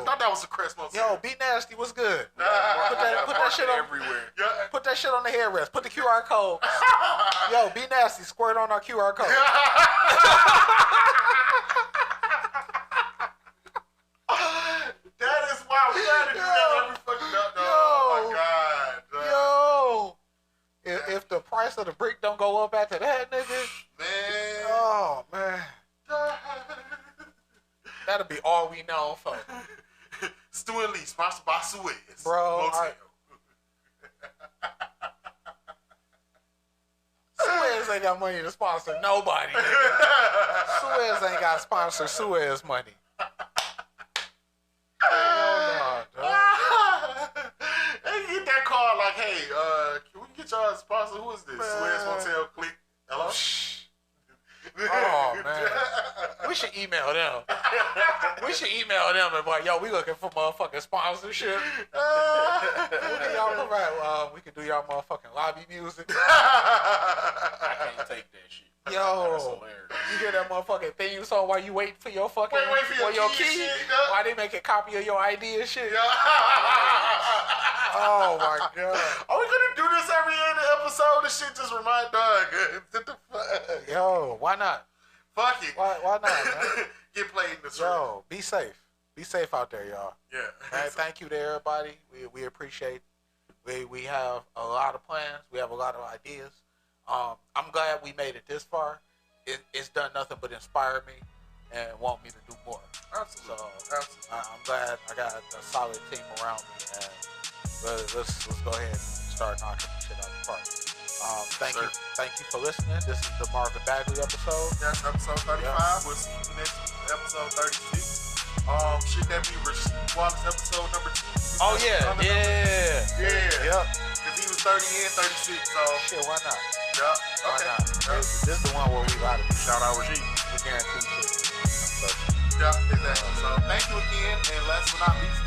Speaker 3: thought that was a Chris.
Speaker 5: Yo, Be Nasty, what's good?
Speaker 3: Put
Speaker 5: that shit on
Speaker 4: everywhere.
Speaker 5: Put that shit on the headrest. Put the QR code. Yo, Be Nasty, squirt on our QR code.
Speaker 3: That is why we gotta do that every fucking dog. Oh my god.
Speaker 5: Yo, if the price of the brick don't go up after that, nigga.
Speaker 3: Man.
Speaker 5: Oh man. That'll be all we know for.
Speaker 3: Stu Lee, sponsored by Suez.
Speaker 5: Bro. Suez ain't got money to sponsor nobody. Suez ain't got sponsor Suez money.
Speaker 3: They get that call like, hey, can we get y'all a sponsor? Who is this? Suez Motel Click. Hello?
Speaker 5: Oh man, we should email them. And be like, yo, we looking for motherfucking sponsorship. What can y'all provide? We can do y'all motherfucking lobby music.
Speaker 4: I can't take that shit.
Speaker 5: Yo, you hear that motherfucking theme song while you wait for your fucking
Speaker 3: wait for your key? Shit,
Speaker 5: why they make a copy of your ID and shit? Oh my god.
Speaker 3: Are we gonna do this every other episode? This shit just remind dog.
Speaker 5: Yo, why not?
Speaker 3: Fuck it.
Speaker 5: Why not, man?
Speaker 3: Get played in the street.
Speaker 5: Yo, be safe. Be safe out there, y'all.
Speaker 3: Yeah.
Speaker 5: Right, thank you to everybody. We appreciate. We have a lot of plans. We have a lot of ideas. I'm glad we made it this far. It's done nothing but inspire me and want me to do more.
Speaker 3: Absolutely.
Speaker 5: So I'm glad I got a solid team around me, and let's go ahead and start knocking this shit out the park. Thank you for listening. This is the Marvin Bagley episode.
Speaker 3: That's episode 35. Yeah. We'll see you next week, episode 36. Should that be Wallace episode number 2?
Speaker 5: Oh yeah. Yep.
Speaker 3: Cause he was 30 and 36, so
Speaker 5: shit, why not?
Speaker 3: Yeah.
Speaker 5: Why
Speaker 3: Okay.
Speaker 5: not? This is the one where we got to
Speaker 4: Shout out Rasheed.
Speaker 5: we guarantee shit.
Speaker 3: Yeah, exactly. So thank you again, and last but not least,